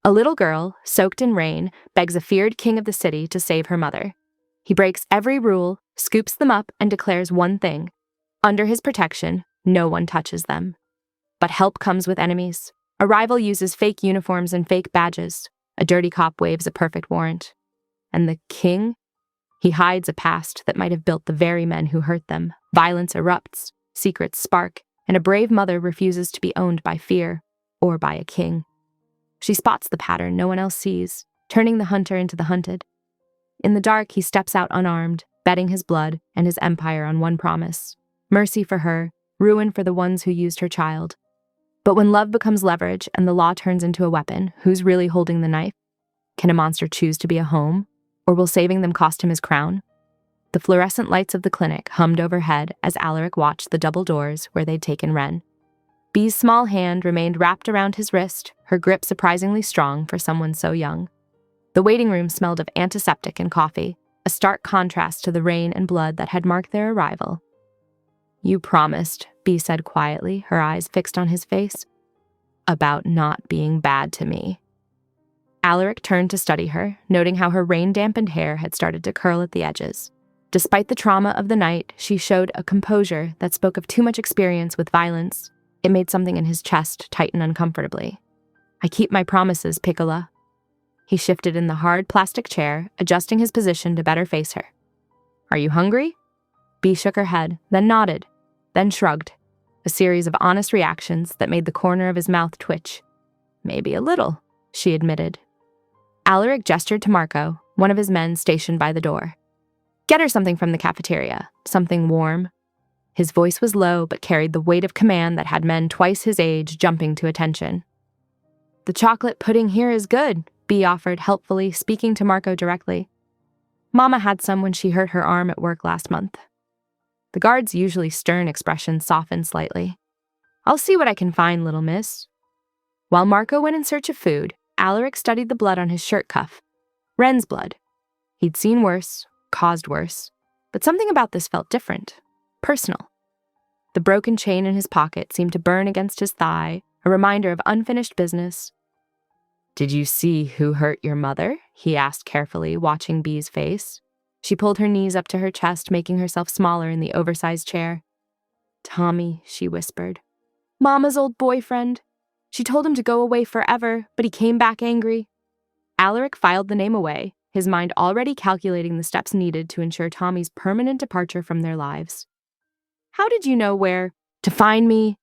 A little girl, soaked in rain, begs a feared king of the city to save her mother. He breaks every rule, scoops them up, and declares one thing. Under his protection, no one touches them. But help comes with enemies. A rival uses fake uniforms and fake badges. A dirty cop waves a perfect warrant. And the king? He hides a past that might have built the very men who hurt them. Violence erupts, secrets spark, and a brave mother refuses to be owned by fear or by a king. She spots the pattern no one else sees, turning the hunter into the hunted. In the dark, he steps out unarmed, betting his blood and his empire on one promise: mercy for her, ruin for the ones who used her child. But when love becomes leverage and the law turns into a weapon, who's really holding the knife? Can a monster choose to be a home? Or will saving them cost him his crown? The fluorescent lights of the clinic hummed overhead as Alaric watched the double doors where they'd taken Ren. Bee's small hand remained wrapped around his wrist, her grip surprisingly strong for someone so young. The waiting room smelled of antiseptic and coffee, a stark contrast to the rain and blood that had marked their arrival. "You promised," Bee said quietly, her eyes fixed on his face, "about not being bad to me." Alaric turned to study her, noting how her rain-dampened hair had started to curl at the edges. Despite the trauma of the night, she showed a composure that spoke of too much experience with violence. It made something in his chest tighten uncomfortably. "I keep my promises, Piccola." He shifted in the hard plastic chair, adjusting his position to better face her. "Are you hungry?" Bee shook her head, then nodded, then shrugged, a series of honest reactions that made the corner of his mouth twitch. "Maybe a little," she admitted. Alaric gestured to Marco, one of his men stationed by the door. "Get her something from the cafeteria, something warm." His voice was low but carried the weight of command that had men twice his age jumping to attention. "The chocolate pudding here is good," Bee offered helpfully, speaking to Marco directly. "Mama had some when she hurt her arm at work last month." The guard's usually stern expression softened slightly. "I'll see what I can find, little miss." While Marco went in search of food, Alaric studied the blood on his shirt cuff. Ren's blood. He'd seen worse, caused worse, but something about this felt different, personal. The broken chain in his pocket seemed to burn against his thigh, a reminder of unfinished business. "Did you see who hurt your mother?" he asked carefully, watching Bee's face. She pulled her knees up to her chest, making herself smaller in the oversized chair. "Tommy," she whispered. "Mama's old boyfriend. She told him to go away forever, but he came back angry." Alaric filed the name away, his mind already calculating the steps needed to ensure Tommy's permanent departure from their lives. "How did you know where to find me?"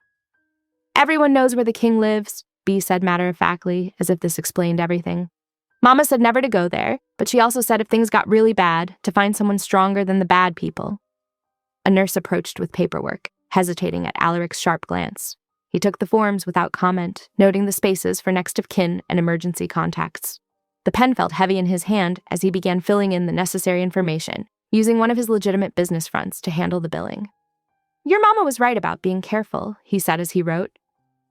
"Everyone knows where the king lives," Bee said matter-of-factly, as if this explained everything. "Mama said never to go there, but she also said if things got really bad, to find someone stronger than the bad people." A nurse approached with paperwork, hesitating at Alaric's sharp glance. He took the forms without comment, noting the spaces for next of kin and emergency contacts. The pen felt heavy in his hand as he began filling in the necessary information, using one of his legitimate business fronts to handle the billing. "Your mama was right about being careful," he said as he wrote.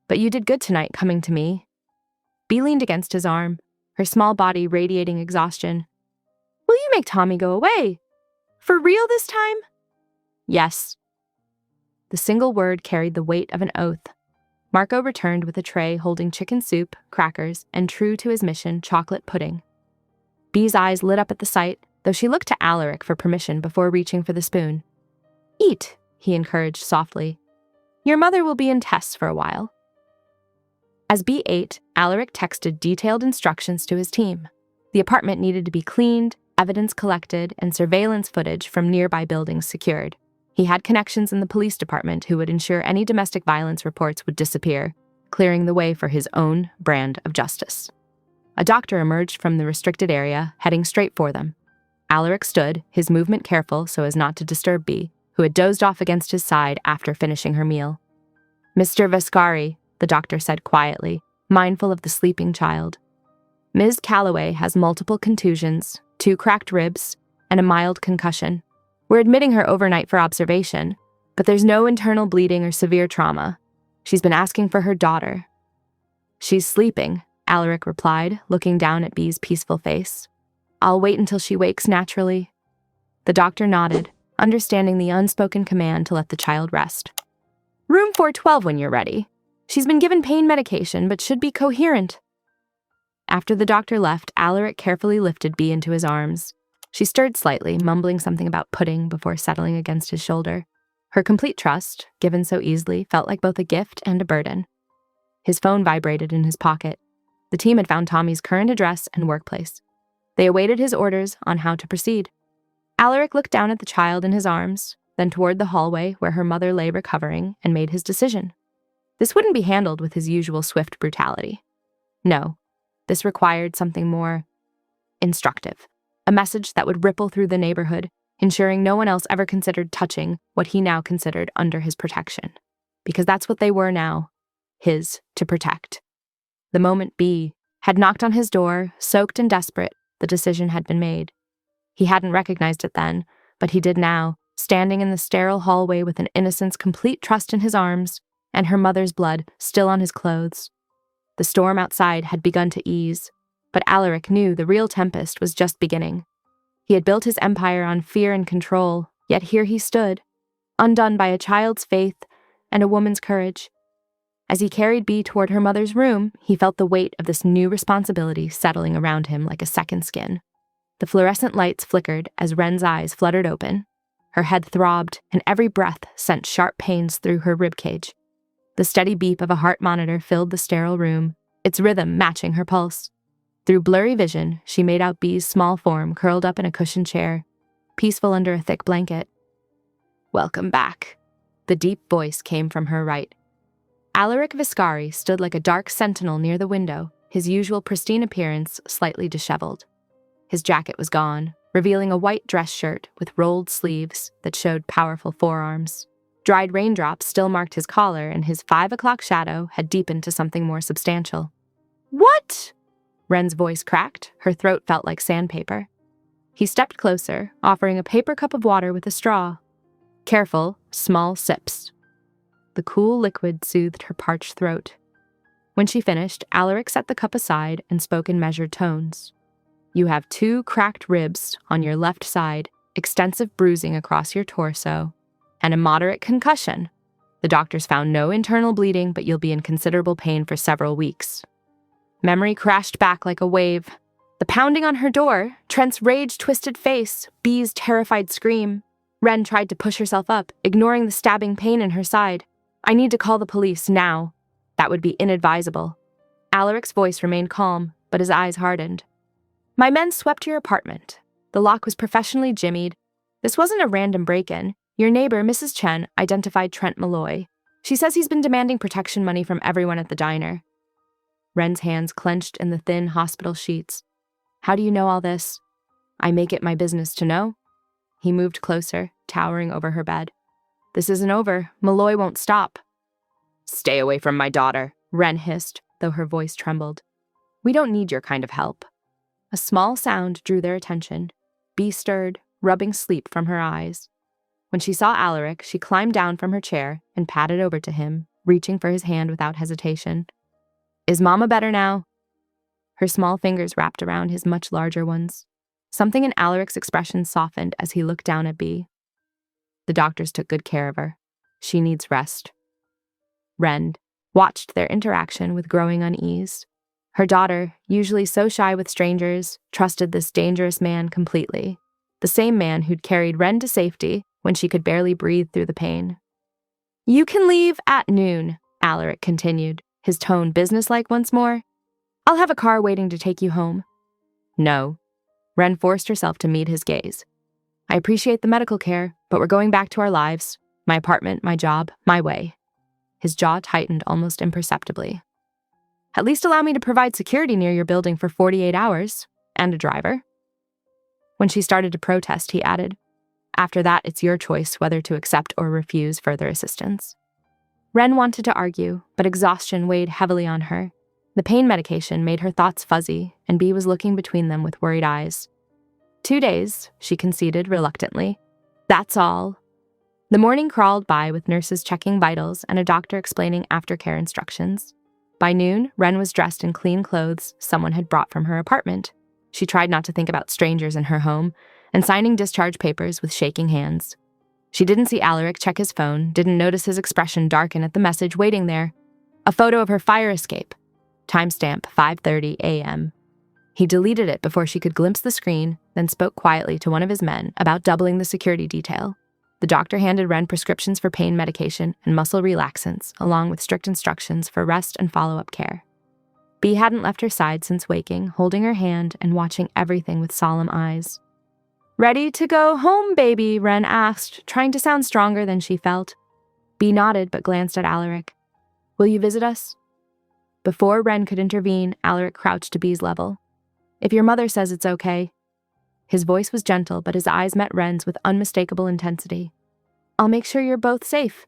"But you did good tonight coming to me." Bee leaned against his arm, her small body radiating exhaustion. "Will you make Tommy go away? For real this time?" "Yes." The single word carried the weight of an oath. Marco returned with a tray holding chicken soup, crackers, and true to his mission, chocolate pudding. Bee's eyes lit up at the sight, though she looked to Alaric for permission before reaching for the spoon. "Eat," he encouraged softly. "Your mother will be in tests for a while." As Bee ate, Alaric texted detailed instructions to his team. The apartment needed to be cleaned, evidence collected, and surveillance footage from nearby buildings secured. He had connections in the police department who would ensure any domestic violence reports would disappear, clearing the way for his own brand of justice. A doctor emerged from the restricted area, heading straight for them. Alaric stood, his movement careful so as not to disturb Bee, who had dozed off against his side after finishing her meal. "Mr. Vascari," the doctor said quietly, mindful of the sleeping child. "Ms. Calloway has multiple contusions, 2 cracked ribs, and a mild concussion. We're admitting her overnight for observation, but there's no internal bleeding or severe trauma. She's been asking for her daughter." "She's sleeping," Alaric replied, looking down at Bee's peaceful face. "I'll wait until she wakes naturally." The doctor nodded, understanding the unspoken command to let the child rest. "Room 412 when you're ready. She's been given pain medication, but should be coherent." After the doctor left, Alaric carefully lifted Bee into his arms. She stirred slightly, mumbling something about pudding before settling against his shoulder. Her complete trust, given so easily, felt like both a gift and a burden. His phone vibrated in his pocket. The team had found Tommy's current address and workplace. They awaited his orders on how to proceed. Alaric looked down at the child in his arms, then toward the hallway where her mother lay recovering, and made his decision. This wouldn't be handled with his usual swift brutality. No, this required something more instructive, a message that would ripple through the neighborhood, ensuring no one else ever considered touching what he now considered under his protection. Because that's what they were now, his to protect. The moment Bee had knocked on his door, soaked and desperate, the decision had been made. He hadn't recognized it then, but he did now, standing in the sterile hallway with an innocent's complete trust in his arms and her mother's blood still on his clothes. The storm outside had begun to ease, but Alaric knew the real tempest was just beginning. He had built his empire on fear and control, yet here he stood, undone by a child's faith and a woman's courage. As he carried Bee toward her mother's room, he felt the weight of this new responsibility settling around him like a second skin. The fluorescent lights flickered as Wren's eyes fluttered open. Her head throbbed, and every breath sent sharp pains through her ribcage. The steady beep of a heart monitor filled the sterile room, its rhythm matching her pulse. Through blurry vision, she made out Bee's small form curled up in a cushioned chair, peaceful under a thick blanket. "Welcome back." The deep voice came from her right. Alaric Viscari stood like a dark sentinel near the window, his usual pristine appearance slightly disheveled. His jacket was gone, revealing a white dress shirt with rolled sleeves that showed powerful forearms. Dried raindrops still marked his collar, and his 5 o'clock shadow had deepened to something more substantial. "What?" Wren's voice cracked, her throat felt like sandpaper. He stepped closer, offering a paper cup of water with a straw. Careful, small sips. The cool liquid soothed her parched throat. When she finished, Alaric set the cup aside and spoke in measured tones. "You have 2 cracked ribs on your left side, extensive bruising across your torso, and a moderate concussion. The doctors found no internal bleeding, but you'll be in considerable pain for several weeks." Memory crashed back like a wave. The pounding on her door, Trent's rage-twisted face, Bee's terrified scream. Wren tried to push herself up, ignoring the stabbing pain in her side. "I need to call the police, now." That would be inadvisable. Alaric's voice remained calm, but his eyes hardened. "My men swept your apartment. The lock was professionally jimmied. This wasn't a random break-in. Your neighbor, Mrs. Chen, identified Trent Malloy. She says he's been demanding protection money from everyone at the diner." Wren's hands clenched in the thin hospital sheets. "How do you know all this?" "I make it my business to know." He moved closer, towering over her bed. "This isn't over. Malloy won't stop." "Stay away from my daughter," Wren hissed, though her voice trembled. "We don't need your kind of help." A small sound drew their attention. Bee stirred, rubbing sleep from her eyes. When she saw Alaric, she climbed down from her chair and padded over to him, reaching for his hand without hesitation. "Is Mama better now?" Her small fingers wrapped around his much larger ones. Something in Alaric's expression softened as he looked down at Bee. "The doctors took good care of her. She needs rest." Wren watched their interaction with growing unease. Her daughter, usually so shy with strangers, trusted this dangerous man completely. The same man who'd carried Wren to safety when she could barely breathe through the pain. "You can leave at noon," Alaric continued, his tone businesslike once more. "I'll have a car waiting to take you home." "No." Wren forced herself to meet his gaze. "I appreciate the medical care, but we're going back to our lives. My apartment, my job, my way." His jaw tightened almost imperceptibly. "At least allow me to provide security near your building for 48 hours, and a driver." When she started to protest, he added, "After that, it's your choice whether to accept or refuse further assistance." Wren wanted to argue, but exhaustion weighed heavily on her. The pain medication made her thoughts fuzzy, and Bee was looking between them with worried eyes. 2 days, she conceded reluctantly. "That's all." The morning crawled by with nurses checking vitals and a doctor explaining aftercare instructions. By noon, Wren was dressed in clean clothes someone had brought from her apartment. She tried not to think about strangers in her home, and signing discharge papers with shaking hands. She didn't see Alaric check his phone, didn't notice his expression darken at the message waiting there. A photo of her fire escape. Timestamp 5:30 a.m. He deleted it before she could glimpse the screen, then spoke quietly to one of his men about doubling the security detail. The doctor handed Ren prescriptions for pain medication and muscle relaxants, along with strict instructions for rest and follow-up care. Bea hadn't left her side since waking, holding her hand and watching everything with solemn eyes. "Ready to go home, baby?" Ren asked, trying to sound stronger than she felt. Bea nodded but glanced at Alaric. "Will you visit us?" Before Ren could intervene, Alaric crouched to Bea's level. "If your mother says it's okay." His voice was gentle, but his eyes met Ren's with unmistakable intensity. "I'll make sure you're both safe."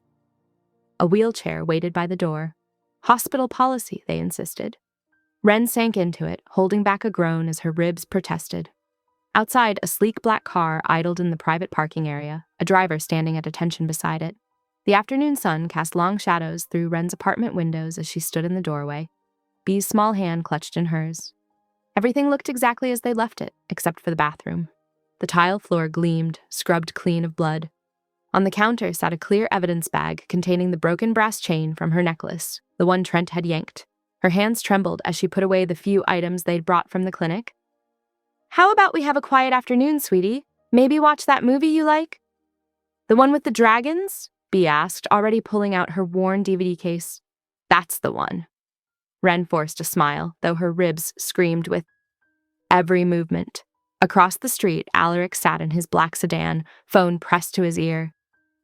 A wheelchair waited by the door. Hospital policy, they insisted. Ren sank into it, holding back a groan as her ribs protested. Outside, a sleek black car idled in the private parking area, a driver standing at attention beside it. The afternoon sun cast long shadows through Ren's apartment windows as she stood in the doorway. Bea's small hand clutched in hers. Everything looked exactly as they left it, except for the bathroom. The tile floor gleamed, scrubbed clean of blood. On the counter sat a clear evidence bag containing the broken brass chain from her necklace, the one Trent had yanked. Her hands trembled as she put away the few items they'd brought from the clinic. "How about we have a quiet afternoon, sweetie? Maybe watch that movie you like?" "The one with the dragons?" Bea asked, already pulling out her worn DVD case. "That's the one." Ren forced a smile, though her ribs screamed with every movement. Across the street, Alaric sat in his black sedan, phone pressed to his ear.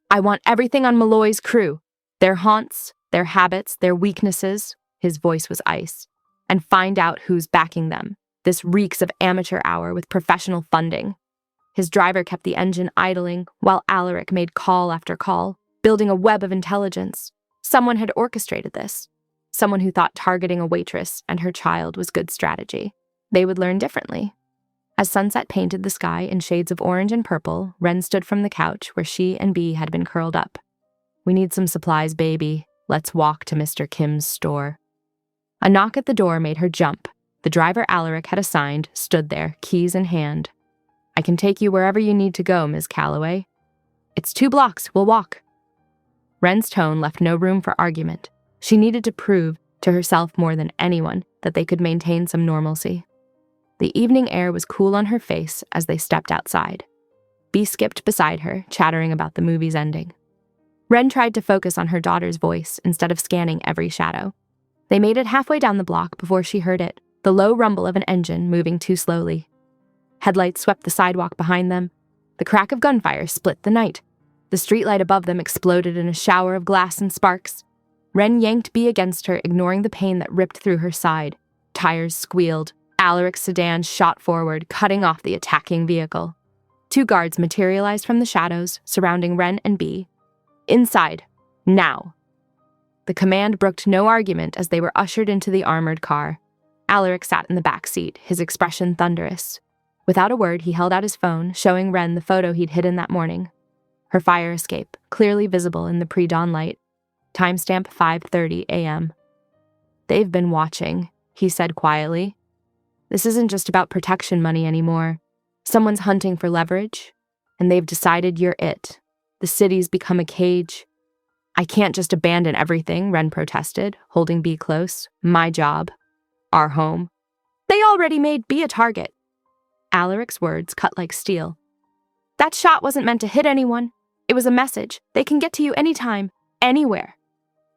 "I want everything on Malloy's crew. Their haunts, their habits, their weaknesses," his voice was ice, "and find out who's backing them. This reeks of amateur hour with professional funding." His driver kept the engine idling while Alaric made call after call, building a web of intelligence. Someone had orchestrated this. Someone who thought targeting a waitress and her child was good strategy. They would learn differently. As sunset painted the sky in shades of orange and purple, Ren stood from the couch where she and Bea had been curled up. "We need some supplies, baby. Let's walk to Mr. Kim's store." A knock at the door made her jump. The driver Alaric had assigned stood there, keys in hand. "I can take you wherever you need to go, Ms. Calloway." "It's 2 blocks. We'll walk." Ren's tone left no room for argument. She needed to prove to herself more than anyone that they could maintain some normalcy. The evening air was cool on her face as they stepped outside. Bea skipped beside her, chattering about the movie's ending. Ren tried to focus on her daughter's voice instead of scanning every shadow. They made it halfway down the block before she heard it, the low rumble of an engine moving too slowly. Headlights swept the sidewalk behind them. The crack of gunfire split the night. The streetlight above them exploded in a shower of glass and sparks. Ren yanked Bea against her, ignoring the pain that ripped through her side. Tires squealed. Alaric's sedan shot forward, cutting off the attacking vehicle. 2 guards materialized from the shadows, surrounding Ren and Bea. "Inside. Now." The command brooked no argument as they were ushered into the armored car. Alaric sat in the back seat, his expression thunderous. Without a word, he held out his phone, showing Ren the photo he'd hidden that morning. Her fire escape, clearly visible in the pre-dawn light. Timestamp 5:30 a.m. "They've been watching," he said quietly. "This isn't just about protection money anymore. Someone's hunting for leverage, and they've decided you're it. The city's become a cage." "I can't just abandon everything," Ren protested, holding Bea close. "My job. Our home." "They already made Bea a target." Alaric's words cut like steel. "That shot wasn't meant to hit anyone. It was a message. They can get to you anytime, anywhere."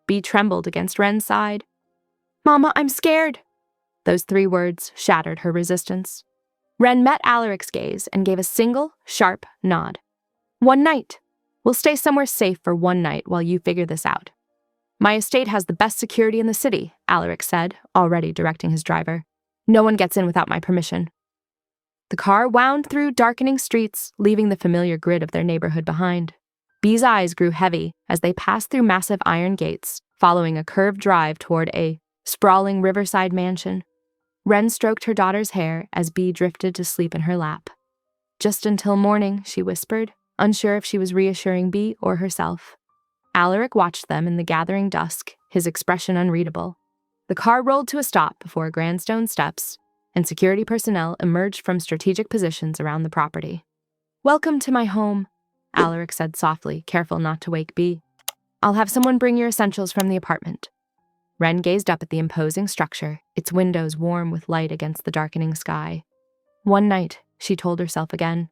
Bea trembled against Ren's side. "Mama, I'm scared." Those 3 words shattered her resistance. Ren met Alaric's gaze and gave a single, sharp nod. "One night. We'll stay somewhere safe for 1 night while you figure this out." "My estate has the best security in the city," Alaric said, already directing his driver. "No one gets in without my permission." The car wound through darkening streets, leaving the familiar grid of their neighborhood behind. Bea's eyes grew heavy as they passed through massive iron gates, following a curved drive toward a sprawling riverside mansion. Ren stroked her daughter's hair as Bea drifted to sleep in her lap. "Just until morning," she whispered, unsure if she was reassuring Bea or herself. Alaric watched them in the gathering dusk, his expression unreadable. The car rolled to a stop before grand stone steps, and security personnel emerged from strategic positions around the property. "Welcome to my home," Alaric said softly, careful not to wake Bea. "I'll have someone bring your essentials from the apartment." Wren gazed up at the imposing structure, its windows warm with light against the darkening sky. One night, she told herself again.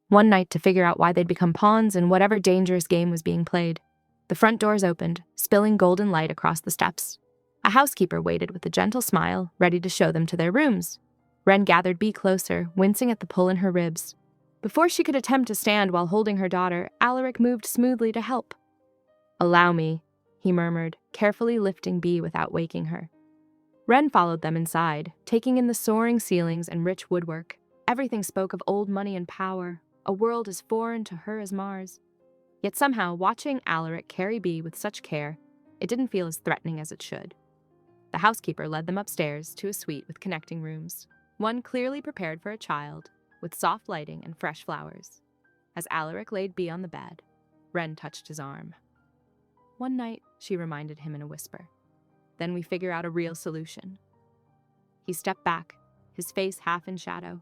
One night to figure out why they'd become pawns in whatever dangerous game was being played. The front doors opened, spilling golden light across the steps. A housekeeper waited with a gentle smile, ready to show them to their rooms. Wren gathered Bee closer, wincing at the pull in her ribs. Before she could attempt to stand while holding her daughter, Alaric moved smoothly to help. "Allow me," he murmured, carefully lifting Bee without waking her. Wren followed them inside, taking in the soaring ceilings and rich woodwork. Everything spoke of old money and power, a world as foreign to her as Mars. Yet somehow, watching Alaric carry Bee with such care, it didn't feel as threatening as it should. The housekeeper led them upstairs to a suite with connecting rooms, one clearly prepared for a child, with soft lighting and fresh flowers. As Alaric laid Bee on the bed, Wren touched his arm. "One night," she reminded him in a whisper. "Then we figure out a real solution." He stepped back, his face half in shadow.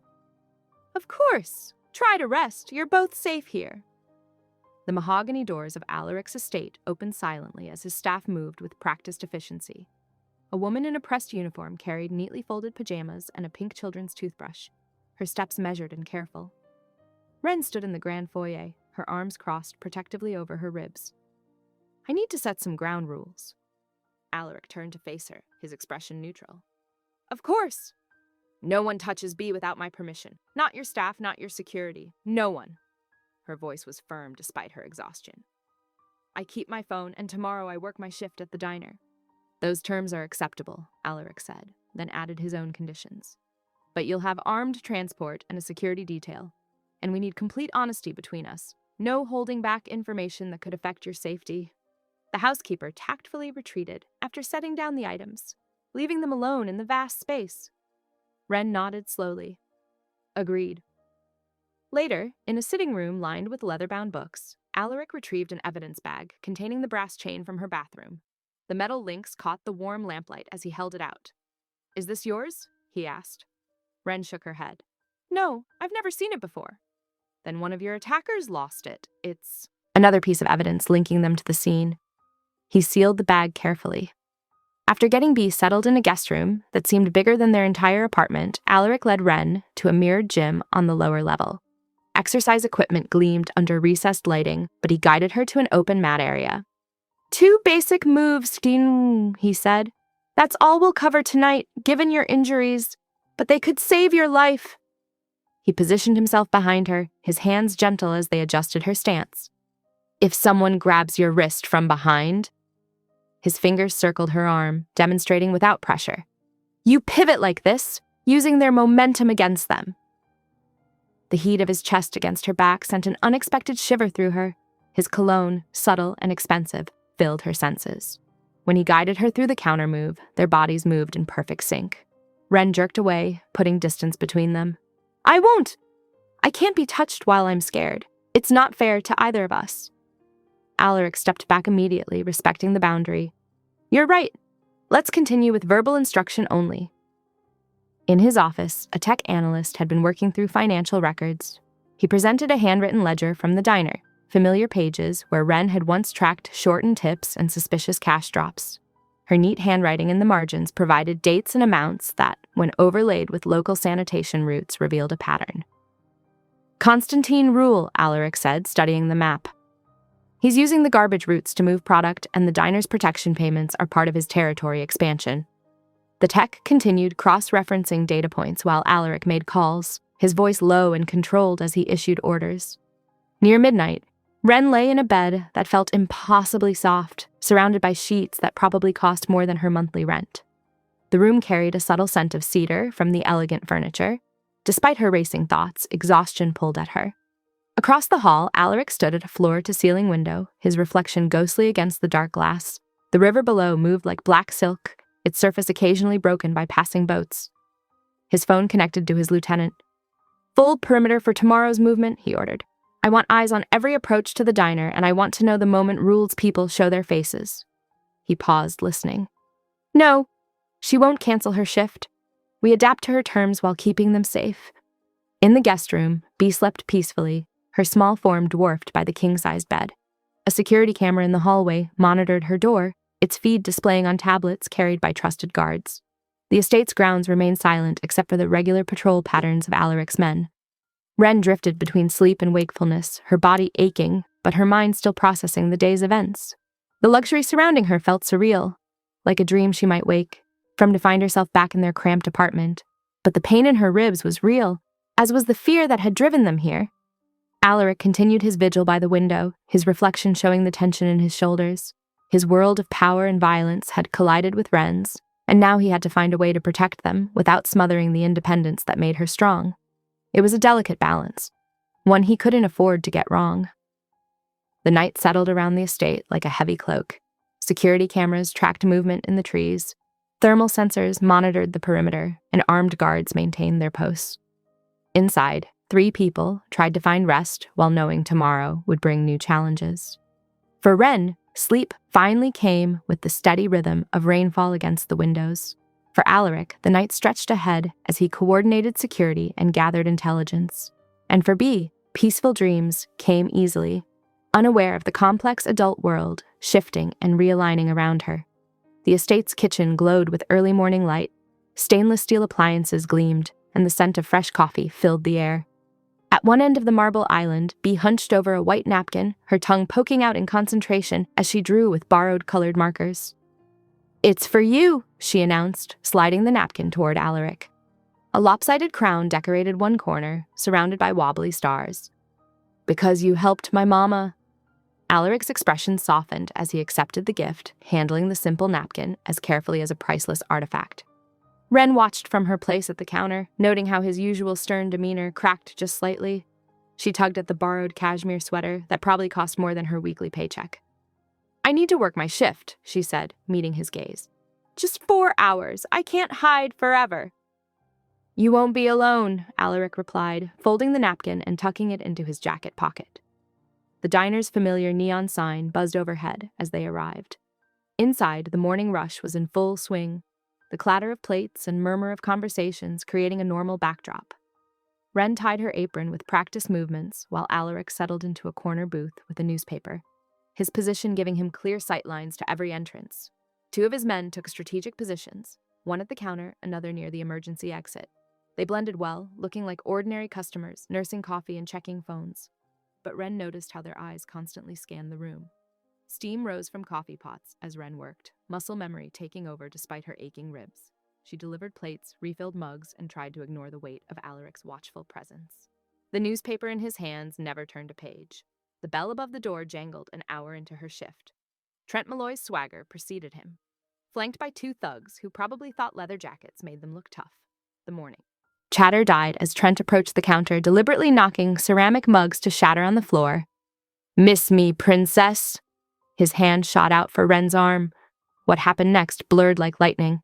"Of course! Try to rest. You're both safe here." The mahogany doors of Alaric's estate opened silently as his staff moved with practiced efficiency. A woman in a pressed uniform carried neatly folded pajamas and a pink children's toothbrush, her steps measured and careful. Wren stood in the grand foyer, her arms crossed protectively over her ribs. "I need to set some ground rules." Alaric turned to face her, his expression neutral. "Of course! No one touches Bee without my permission. Not your staff, not your security. No one." Her voice was firm despite her exhaustion. "I keep my phone, and tomorrow I work my shift at the diner." "Those terms are acceptable," Alaric said, then added his own conditions. "But you'll have armed transport and a security detail. And we need complete honesty between us. No holding back information that could affect your safety." The housekeeper tactfully retreated after setting down the items, leaving them alone in the vast space. Wren nodded slowly. "Agreed." Later, in a sitting room lined with leather-bound books, Alaric retrieved an evidence bag containing the brass chain from her bathroom. The metal links caught the warm lamplight as he held it out. "Is this yours?" he asked. Wren shook her head. "No, I've never seen it before." "Then one of your attackers lost it. It's—" Another piece of evidence linking them to the scene. He sealed the bag carefully. After getting Bee settled in a guest room that seemed bigger than their entire apartment, Alaric led Wren to a mirrored gym on the lower level. Exercise equipment gleamed under recessed lighting, but he guided her to an open mat area. "2 basic moves, Dean," he said. "That's all we'll cover tonight, given your injuries. But they could save your life." He positioned himself behind her, his hands gentle as they adjusted her stance. "If someone grabs your wrist from behind—" His fingers circled her arm, demonstrating without pressure. "You pivot like this, using their momentum against them." The heat of his chest against her back sent an unexpected shiver through her. His cologne, subtle and expensive, filled her senses. When he guided her through the counter move, their bodies moved in perfect sync. Wren jerked away, putting distance between them. "I won't! I can't be touched while I'm scared. It's not fair to either of us." Alaric stepped back immediately, respecting the boundary. "You're right. Let's continue with verbal instruction only." In his office, a tech analyst had been working through financial records. He presented a handwritten ledger from the diner, familiar pages where Wren had once tracked shortened tips and suspicious cash drops. Her neat handwriting in the margins provided dates and amounts that, when overlaid with local sanitation routes, revealed a pattern. "Constantine Rule," Alaric said, studying the map. "He's using the garbage routes to move product, and the diner's protection payments are part of his territory expansion." The tech continued cross-referencing data points while Alaric made calls, his voice low and controlled as he issued orders. Near midnight, Wren lay in a bed that felt impossibly soft, surrounded by sheets that probably cost more than her monthly rent. The room carried a subtle scent of cedar from the elegant furniture. Despite her racing thoughts, exhaustion pulled at her. Across the hall, Alaric stood at a floor-to-ceiling window, his reflection ghostly against the dark glass. The river below moved like black silk, its surface occasionally broken by passing boats. His phone connected to his lieutenant. "Full perimeter for tomorrow's movement," he ordered. "I want eyes on every approach to the diner, and I want to know the moment Rule's people show their faces." He paused, listening. "No, she won't cancel her shift. We adapt to her terms while keeping them safe." In the guest room, Bee slept peacefully, her small form dwarfed by the king-sized bed. A security camera in the hallway monitored her door, its feed displaying on tablets carried by trusted guards. The estate's grounds remained silent except for the regular patrol patterns of Alaric's men. Wren drifted between sleep and wakefulness, her body aching, but her mind still processing the day's events. The luxury surrounding her felt surreal, like a dream she might wake from to find herself back in their cramped apartment. But the pain in her ribs was real, as was the fear that had driven them here. Alaric continued his vigil by the window, his reflection showing the tension in his shoulders. His world of power and violence had collided with Wren's, and now he had to find a way to protect them without smothering the independence that made her strong. It was a delicate balance, one he couldn't afford to get wrong. The night settled around the estate like a heavy cloak. Security cameras tracked movement in the trees, thermal sensors monitored the perimeter, and armed guards maintained their posts. Inside, 3 people tried to find rest while knowing tomorrow would bring new challenges. For Wren, sleep finally came with the steady rhythm of rainfall against the windows. For Alaric, the night stretched ahead as he coordinated security and gathered intelligence. And for Bee, peaceful dreams came easily, unaware of the complex adult world shifting and realigning around her. The estate's kitchen glowed with early morning light, stainless steel appliances gleamed, and the scent of fresh coffee filled the air. At one end of the marble island, Bee hunched over a white napkin, her tongue poking out in concentration as she drew with borrowed colored markers. "It's for you," she announced, sliding the napkin toward Alaric. A lopsided crown decorated one corner, surrounded by wobbly stars. "Because you helped my mama." Alaric's expression softened as he accepted the gift, handling the simple napkin as carefully as a priceless artifact. Wren watched from her place at the counter, noting how his usual stern demeanor cracked just slightly. She tugged at the borrowed cashmere sweater that probably cost more than her weekly paycheck. "I need to work my shift," she said, meeting his gaze. "Just 4 hours. I can't hide forever." "You won't be alone," Alaric replied, folding the napkin and tucking it into his jacket pocket. The diner's familiar neon sign buzzed overhead as they arrived. Inside, the morning rush was in full swing, the clatter of plates and murmur of conversations creating a normal backdrop. Wren tied her apron with practiced movements while Alaric settled into a corner booth with a newspaper, his position giving him clear sight lines to every entrance. 2 of his men took strategic positions, one at the counter, another near the emergency exit. They blended well, looking like ordinary customers, nursing coffee and checking phones. But Wren noticed how their eyes constantly scanned the room. Steam rose from coffee pots as Wren worked, muscle memory taking over despite her aching ribs. She delivered plates, refilled mugs, and tried to ignore the weight of Alaric's watchful presence. The newspaper in his hands never turned a page. The bell above the door jangled an hour into her shift. Trent Malloy's swagger preceded him, flanked by 2 thugs who probably thought leather jackets made them look tough. The morning. Chatter died as Trent approached the counter, deliberately knocking ceramic mugs to shatter on the floor. "Miss me, princess?" His hand shot out for Wren's arm. What happened next blurred like lightning.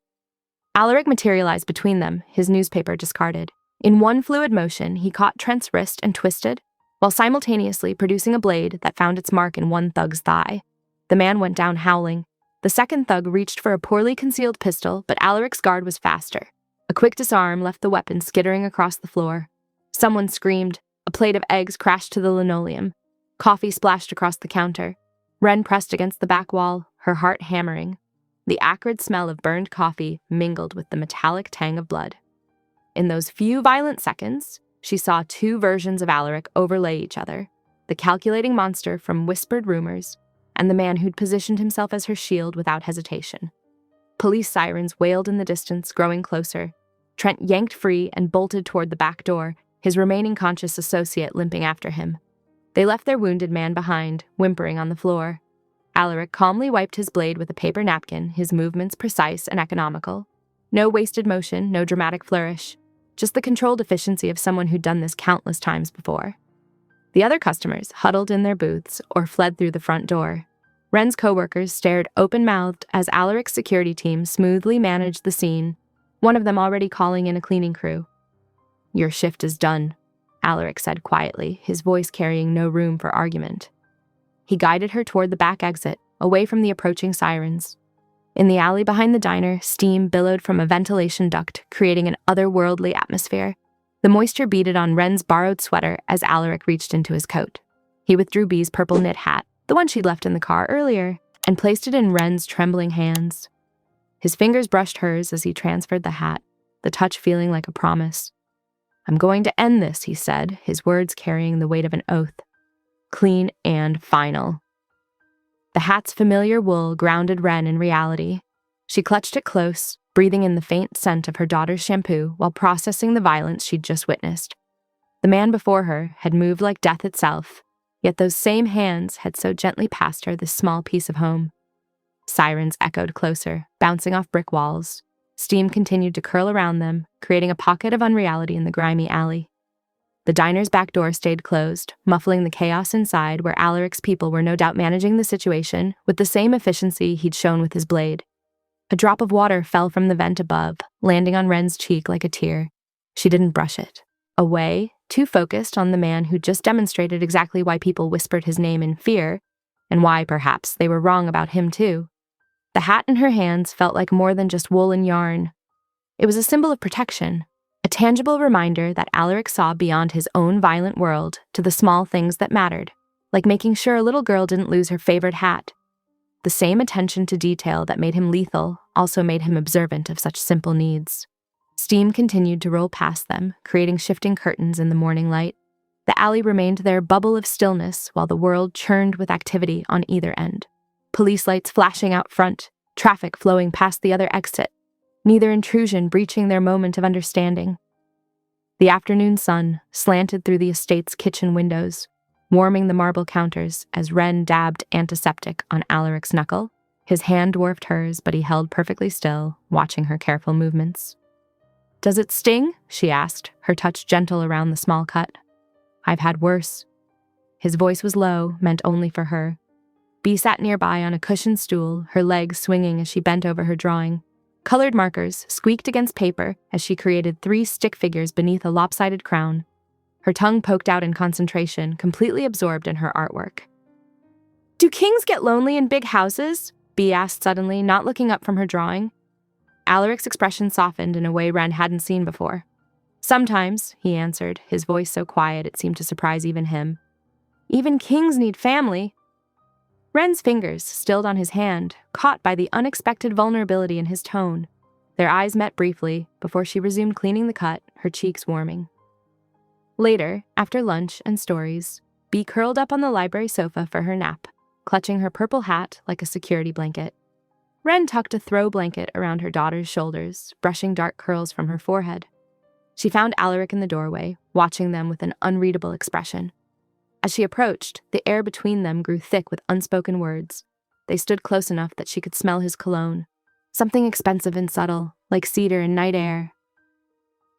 Alaric materialized between them, his newspaper discarded. In one fluid motion, he caught Trent's wrist and twisted, while simultaneously producing a blade that found its mark in one thug's thigh. The man went down howling. The second thug reached for a poorly concealed pistol, but Alaric's guard was faster. A quick disarm left the weapon skittering across the floor. Someone screamed. A plate of eggs crashed to the linoleum. Coffee splashed across the counter. Wren pressed against the back wall, her heart hammering. The acrid smell of burned coffee mingled with the metallic tang of blood. In those few violent seconds, she saw 2 versions of Alaric overlay each other, the calculating monster from whispered rumors, and the man who'd positioned himself as her shield without hesitation. Police sirens wailed in the distance, growing closer. Trent yanked free and bolted toward the back door, his remaining conscious associate limping after him. They left their wounded man behind, whimpering on the floor. Alaric calmly wiped his blade with a paper napkin, his movements precise and economical. No wasted motion, no dramatic flourish. Just the controlled efficiency of someone who'd done this countless times before. The other customers huddled in their booths or fled through the front door. Wren's coworkers stared open-mouthed as Alaric's security team smoothly managed the scene, one of them already calling in a cleaning crew. "Your shift is done," Alaric said quietly, his voice carrying no room for argument. He guided her toward the back exit, away from the approaching sirens. In the alley behind the diner, steam billowed from a ventilation duct, creating an otherworldly atmosphere. The moisture beaded on Wren's borrowed sweater as Alaric reached into his coat. He withdrew Bee's purple knit hat, the one she'd left in the car earlier, and placed it in Wren's trembling hands. His fingers brushed hers as he transferred the hat, the touch feeling like a promise. "I'm going to end this," he said, his words carrying the weight of an oath. "Clean and final." The hat's familiar wool grounded Wren in reality. She clutched it close, breathing in the faint scent of her daughter's shampoo while processing the violence she'd just witnessed. The man before her had moved like death itself, yet those same hands had so gently passed her this small piece of home. Sirens echoed closer, bouncing off brick walls. Steam continued to curl around them, creating a pocket of unreality in the grimy alley. The diner's back door stayed closed, muffling the chaos inside where Alaric's people were no doubt managing the situation with the same efficiency he'd shown with his blade. A drop of water fell from the vent above, landing on Wren's cheek like a tear. She didn't brush it. Away, too focused on the man who just demonstrated exactly why people whispered his name in fear, and why, perhaps, they were wrong about him too. The hat in her hands felt like more than just wool and yarn. It was a symbol of protection, a tangible reminder that Alaric saw beyond his own violent world to the small things that mattered, like making sure a little girl didn't lose her favorite hat. The same attention to detail that made him lethal also made him observant of such simple needs. Steam continued to roll past them, creating shifting curtains in the morning light. The alley remained their bubble of stillness while the world churned with activity on either end. Police lights flashing out front, traffic flowing past the other exit, neither intrusion breaching their moment of understanding. The afternoon sun slanted through the estate's kitchen windows, warming the marble counters as Wren dabbed antiseptic on Alaric's knuckle. His hand dwarfed hers, but he held perfectly still, watching her careful movements. "Does it sting?" she asked, her touch gentle around the small cut. "I've had worse." His voice was low, meant only for her. Bee sat nearby on a cushioned stool, her legs swinging as she bent over her drawing. Colored markers squeaked against paper as she created 3 stick figures beneath a lopsided crown. Her tongue poked out in concentration, completely absorbed in her artwork. "Do kings get lonely in big houses?" Bee asked suddenly, not looking up from her drawing. Alaric's expression softened in a way Wren hadn't seen before. "Sometimes," he answered, his voice so quiet it seemed to surprise even him. "Even kings need family." Wren's fingers stilled on his hand, caught by the unexpected vulnerability in his tone. Their eyes met briefly, before she resumed cleaning the cut, her cheeks warming. Later, after lunch and stories, Bee curled up on the library sofa for her nap, clutching her purple hat like a security blanket. Wren tucked a throw blanket around her daughter's shoulders, brushing dark curls from her forehead. She found Alaric in the doorway, watching them with an unreadable expression. As she approached, the air between them grew thick with unspoken words. They stood close enough that she could smell his cologne, something expensive and subtle, like cedar and night air.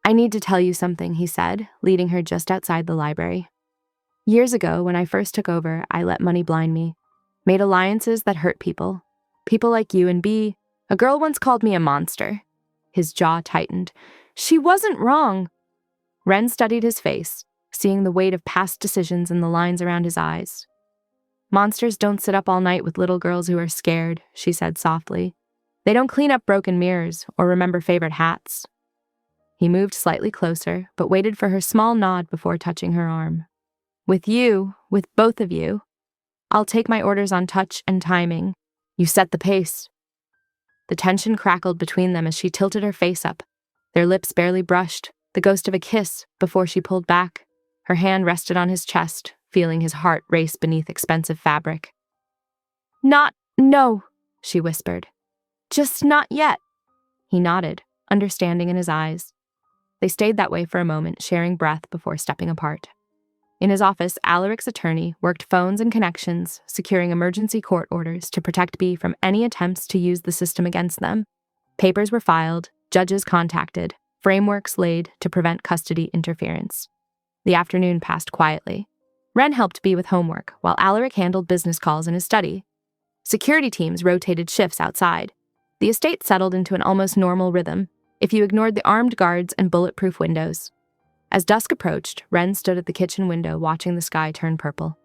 "I need to tell you something," he said, leading her just outside the library. "Years ago, when I first took over, I let money blind me. Made alliances that hurt people. People like you and Bee. A girl once called me a monster." His jaw tightened. "She wasn't wrong." Wren studied his face, seeing the weight of past decisions in the lines around his eyes. "Monsters don't sit up all night with little girls who are scared," she said softly. "They don't clean up broken mirrors or remember favorite hats." He moved slightly closer, but waited for her small nod before touching her arm. "With you, with both of you, I'll take my orders on touch and timing. You set the pace." The tension crackled between them as she tilted her face up. Their lips barely brushed, the ghost of a kiss, before she pulled back. Her hand rested on his chest, feeling his heart race beneath expensive fabric. No, she whispered. "Just not yet." He nodded, understanding in his eyes. They stayed that way for a moment, sharing breath before stepping apart. In his office, Alaric's attorney worked phones and connections, securing emergency court orders to protect Bee from any attempts to use the system against them. Papers were filed, judges contacted, frameworks laid to prevent custody interference. The afternoon passed quietly. Wren helped Bee with homework, while Alaric handled business calls in his study. Security teams rotated shifts outside. The estate settled into an almost normal rhythm, if you ignored the armed guards and bulletproof windows. As dusk approached, Wren stood at the kitchen window watching the sky turn purple.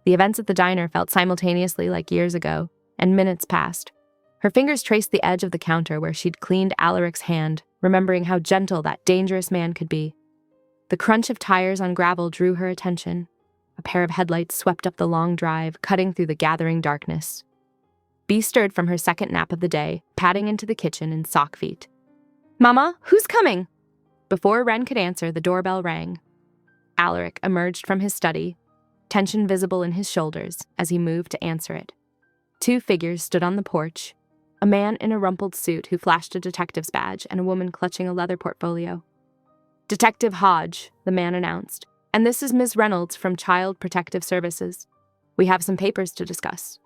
The events at the diner felt simultaneously like years ago, and minutes passed. Her fingers traced the edge of the counter where she'd cleaned Alaric's hand, remembering how gentle that dangerous man could be. The crunch of tires on gravel drew her attention. A pair of headlights swept up the long drive, cutting through the gathering darkness. Bee stirred from her second nap of the day, padding into the kitchen in sock feet. "Mama, who's coming?" Before Wren could answer, the doorbell rang. Alaric emerged from his study, tension visible in his shoulders as he moved to answer it. Two figures stood on the porch, a man in a rumpled suit who flashed a detective's badge and a woman clutching a leather portfolio. "Detective Hodge," the man announced, "and this is Ms. Reynolds from Child Protective Services. We have some papers to discuss."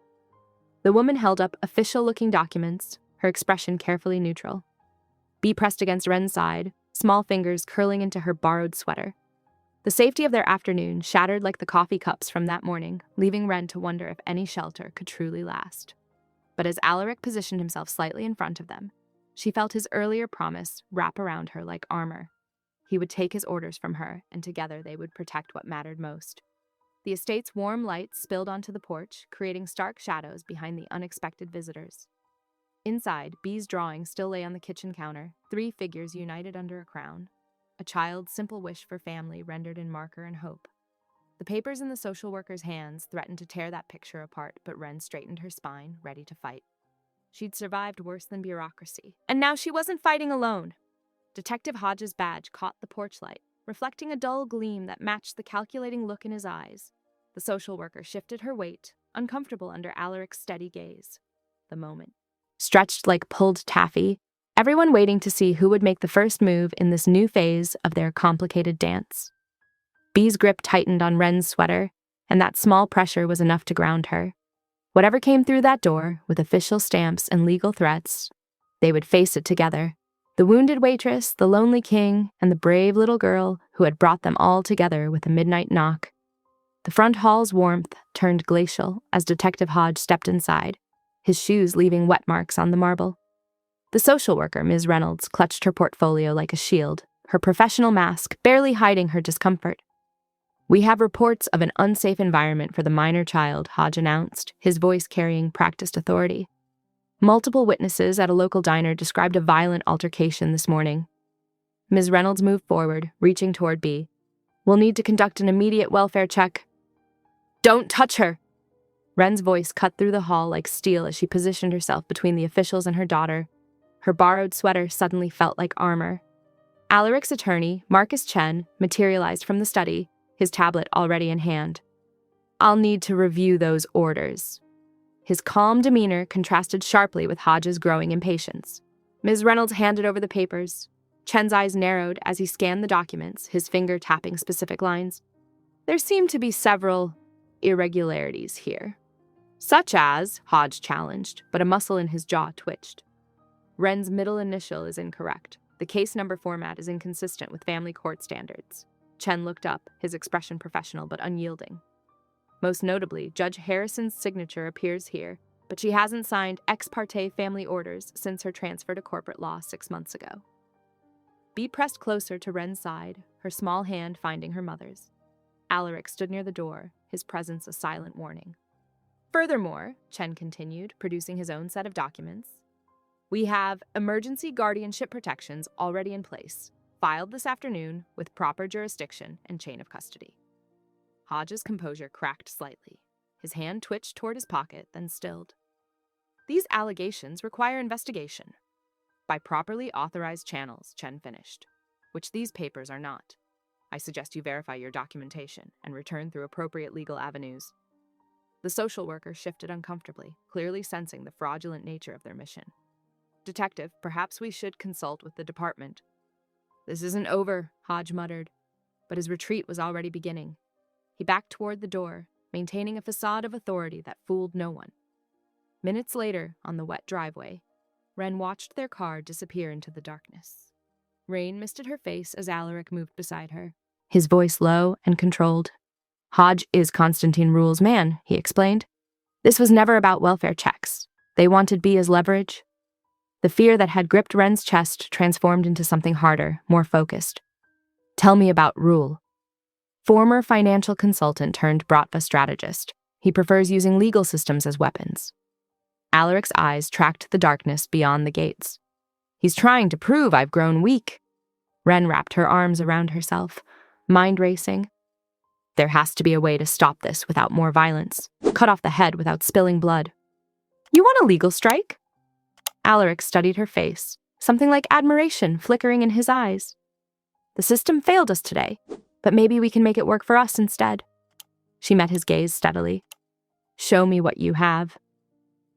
The woman held up official-looking documents, her expression carefully neutral. Bee pressed against Wren's side, small fingers curling into her borrowed sweater. The safety of their afternoon shattered like the coffee cups from that morning, leaving Wren to wonder if any shelter could truly last. But as Alaric positioned himself slightly in front of them, she felt his earlier promise wrap around her like armor. He would take his orders from her, and together they would protect what mattered most. The estate's warm light spilled onto the porch, creating stark shadows behind the unexpected visitors. Inside, Bee's drawing still lay on the kitchen counter, three figures united under a crown. A child's simple wish for family rendered in marker and hope. The papers in the social worker's hands threatened to tear that picture apart, but Wren straightened her spine, ready to fight. She'd survived worse than bureaucracy, and now she wasn't fighting alone. Detective Hodge's badge caught the porch light, reflecting a dull gleam that matched the calculating look in his eyes. The social worker shifted her weight, uncomfortable under Alaric's steady gaze. The moment. Stretched like pulled taffy, everyone waiting to see who would make the first move in this new phase of their complicated dance. Bee's grip tightened on Wren's sweater, and that small pressure was enough to ground her. Whatever came through that door, with official stamps and legal threats, they would face it together. The wounded waitress, the lonely king, and the brave little girl who had brought them all together with a midnight knock. The front hall's warmth turned glacial as Detective Hodge stepped inside, his shoes leaving wet marks on the marble. The social worker, Ms. Reynolds, clutched her portfolio like a shield, her professional mask barely hiding her discomfort. "We have reports of an unsafe environment for the minor child," Hodge announced, his voice carrying practiced authority. "Multiple witnesses at a local diner described a violent altercation this morning." Ms. Reynolds moved forward, reaching toward Bee. "We'll need to conduct an immediate welfare check." "Don't touch her!" Wren's voice cut through the hall like steel as she positioned herself between the officials and her daughter. Her borrowed sweater suddenly felt like armor. Alaric's attorney, Marcus Chen, materialized from the study, his tablet already in hand. "I'll need to review those orders." His calm demeanor contrasted sharply with Hodge's growing impatience. Ms. Reynolds handed over the papers. Chen's eyes narrowed as he scanned the documents, his finger tapping specific lines. There seemed to be several irregularities here. "Such as," Hodge challenged, but a muscle in his jaw twitched. "Wren's middle initial is incorrect. The case number format is inconsistent with family court standards." Chen looked up, his expression professional but unyielding. "Most notably, Judge Harrison's signature appears here, but she hasn't signed ex parte family orders since her transfer to corporate law 6 months ago." Bee pressed closer to Wren's side, her small hand finding her mother's. Alaric stood near the door, his presence a silent warning. "Furthermore," Chen continued, producing his own set of documents, "we have emergency guardianship protections already in place, filed this afternoon with proper jurisdiction and chain of custody." Hodge's composure cracked slightly. His hand twitched toward his pocket, then stilled. "These allegations require investigation by properly authorized channels," Chen finished, "which these papers are not. I suggest you verify your documentation and return through appropriate legal avenues." The social worker shifted uncomfortably, clearly sensing the fraudulent nature of their mission. "Detective, perhaps we should consult with the department." "This isn't over," Hodge muttered, but his retreat was already beginning. He backed toward the door, maintaining a facade of authority that fooled no one. Minutes later, on the wet driveway, Wren watched their car disappear into the darkness. Rain misted her face as Alaric moved beside her, his voice low and controlled. "Hodge is Constantine Rule's man," he explained. "This was never about welfare checks. They wanted Bee as leverage." The fear that had gripped Wren's chest transformed into something harder, more focused. "Tell me about Rule." Former financial consultant turned Bratva strategist. He prefers using legal systems as weapons. Alaric's eyes tracked the darkness beyond the gates. "He's trying to prove I've grown weak." Wren wrapped her arms around herself, mind racing. "There has to be a way to stop this without more violence, cut off the head without spilling blood." You want a legal strike? Alaric studied her face, something like admiration flickering in his eyes. The system failed us today, but maybe we can make it work for us instead. She met his gaze steadily. Show me what you have.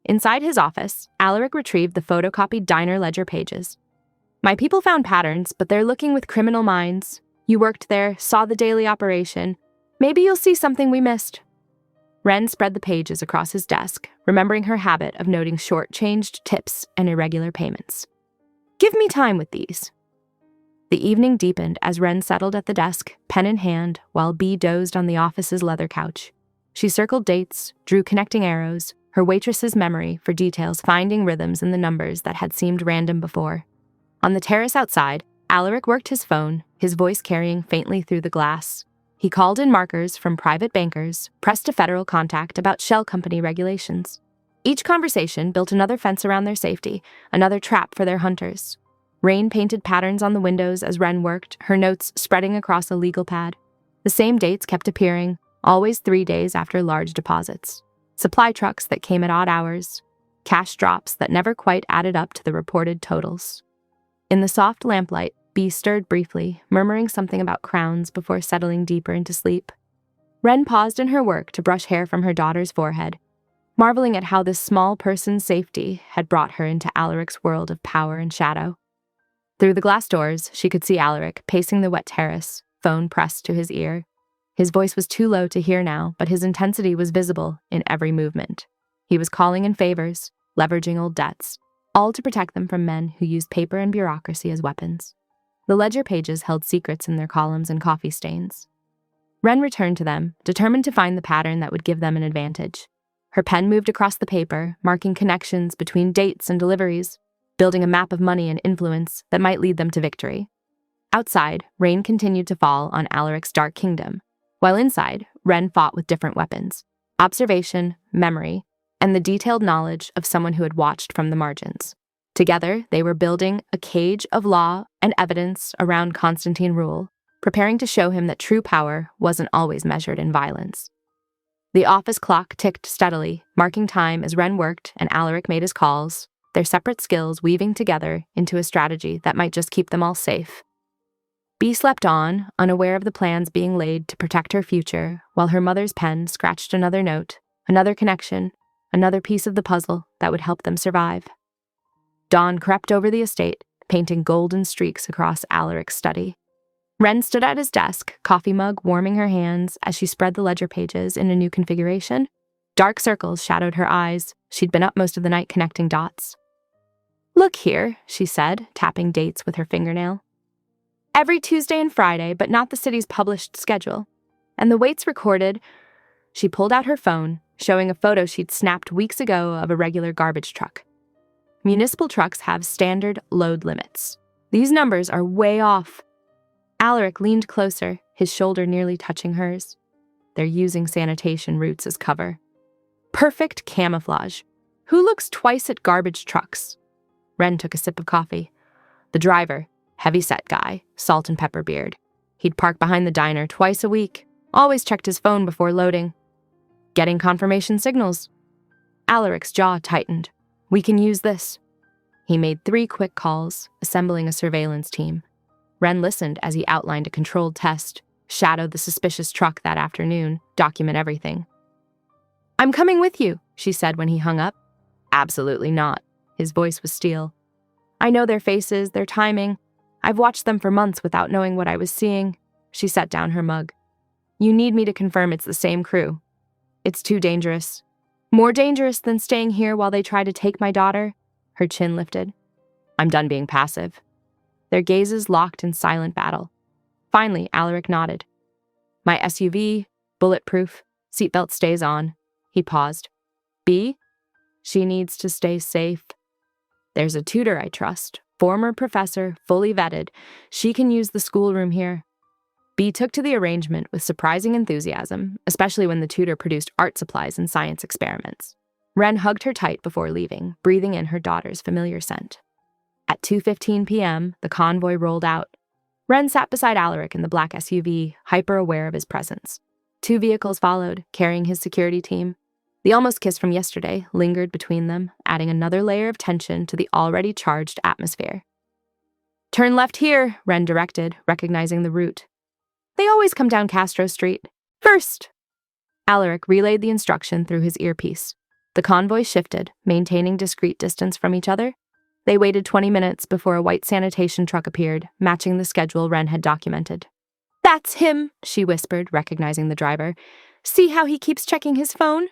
Inside his office, Alaric retrieved the photocopied diner ledger pages. My people found patterns, but they're looking with criminal minds. You worked there, saw the daily operation. Maybe you'll see something we missed. Wren spread the pages across his desk, remembering her habit of noting short-changed tips and irregular payments. Give me time with these. The evening deepened as Wren settled at the desk, pen in hand, while Bee dozed on the office's leather couch. She circled dates, drew connecting arrows, her waitress's memory for details finding rhythms in the numbers that had seemed random before. On the terrace outside, Alaric worked his phone, his voice carrying faintly through the glass. He called in markers from private bankers, pressed a federal contact about shell company regulations. Each conversation built another fence around their safety, another trap for their hunters. Rain painted patterns on the windows as Wren worked, her notes spreading across a legal pad. The same dates kept appearing, always 3 days after large deposits. Supply trucks that came at odd hours, cash drops that never quite added up to the reported totals. In the soft lamplight, Bee stirred briefly, murmuring something about crowns before settling deeper into sleep. Wren paused in her work to brush hair from her daughter's forehead, marveling at how this small person's safety had brought her into Alaric's world of power and shadow. Through the glass doors, she could see Alaric pacing the wet terrace, phone pressed to his ear. His voice was too low to hear now, but his intensity was visible in every movement. He was calling in favors, leveraging old debts, all to protect them from men who used paper and bureaucracy as weapons. The ledger pages held secrets in their columns and coffee stains. Wren returned to them, determined to find the pattern that would give them an advantage. Her pen moved across the paper, marking connections between dates and deliveries, building a map of money and influence that might lead them to victory. Outside, rain continued to fall on Alaric's dark kingdom, while inside, Wren fought with different weapons: observation, memory, and the detailed knowledge of someone who had watched from the margins. Together, they were building a cage of law and evidence around Constantine Rule, preparing to show him that true power wasn't always measured in violence. The office clock ticked steadily, marking time as Wren worked and Alaric made his calls, their separate skills weaving together into a strategy that might just keep them all safe. Bee slept on, unaware of the plans being laid to protect her future, while her mother's pen scratched another note, another connection, another piece of the puzzle that would help them survive. Dawn crept over the estate, painting golden streaks across Alaric's study. Wren stood at his desk, coffee mug warming her hands as she spread the ledger pages in a new configuration. Dark circles shadowed her eyes. She'd been up most of the night connecting dots. Look here, she said, tapping dates with her fingernail. Every Tuesday and Friday, but not the city's published schedule. And the weights recorded. She pulled out her phone, showing a photo she'd snapped weeks ago of a regular garbage truck. Municipal trucks have standard load limits. These numbers are way off. Alaric leaned closer, his shoulder nearly touching hers. They're using sanitation routes as cover. Perfect camouflage. Who looks twice at garbage trucks? Wren took a sip of coffee. The driver, heavy-set guy, salt and pepper beard. He'd park behind the diner twice a week, always checked his phone before loading. Getting confirmation signals. Alaric's jaw tightened. We can use this. He made 3 quick calls, assembling a surveillance team. Wren listened as he outlined a controlled test, shadowed the suspicious truck that afternoon, document everything. I'm coming with you, she said when he hung up. Absolutely not. His voice was steel. I know their faces, their timing. I've watched them for months without knowing what I was seeing. She set down her mug. You need me to confirm it's the same crew. It's too dangerous. More dangerous than staying here while they try to take my daughter. Her chin lifted. I'm done being passive. Their gazes locked in silent battle. Finally, Alaric nodded. My SUV, bulletproof, seatbelt stays on. He paused. Bee? She needs to stay safe. There's a tutor I trust, former professor, fully vetted. She can use the schoolroom here. Bee took to the arrangement with surprising enthusiasm, especially when the tutor produced art supplies and science experiments. Wren hugged her tight before leaving, breathing in her daughter's familiar scent. At 2:15 p.m., the convoy rolled out. Wren sat beside Alaric in the black SUV, hyper-aware of his presence. 2 vehicles followed, carrying his security team. The almost kiss from yesterday lingered between them, adding another layer of tension to the already charged atmosphere. "Turn left here," Wren directed, recognizing the route. "They always come down Castro Street. First!" Alaric relayed the instruction through his earpiece. The convoy shifted, maintaining discreet distance from each other. They waited 20 minutes before a white sanitation truck appeared, matching the schedule Wren had documented. "That's him," she whispered, recognizing the driver. "See how he keeps checking his phone?"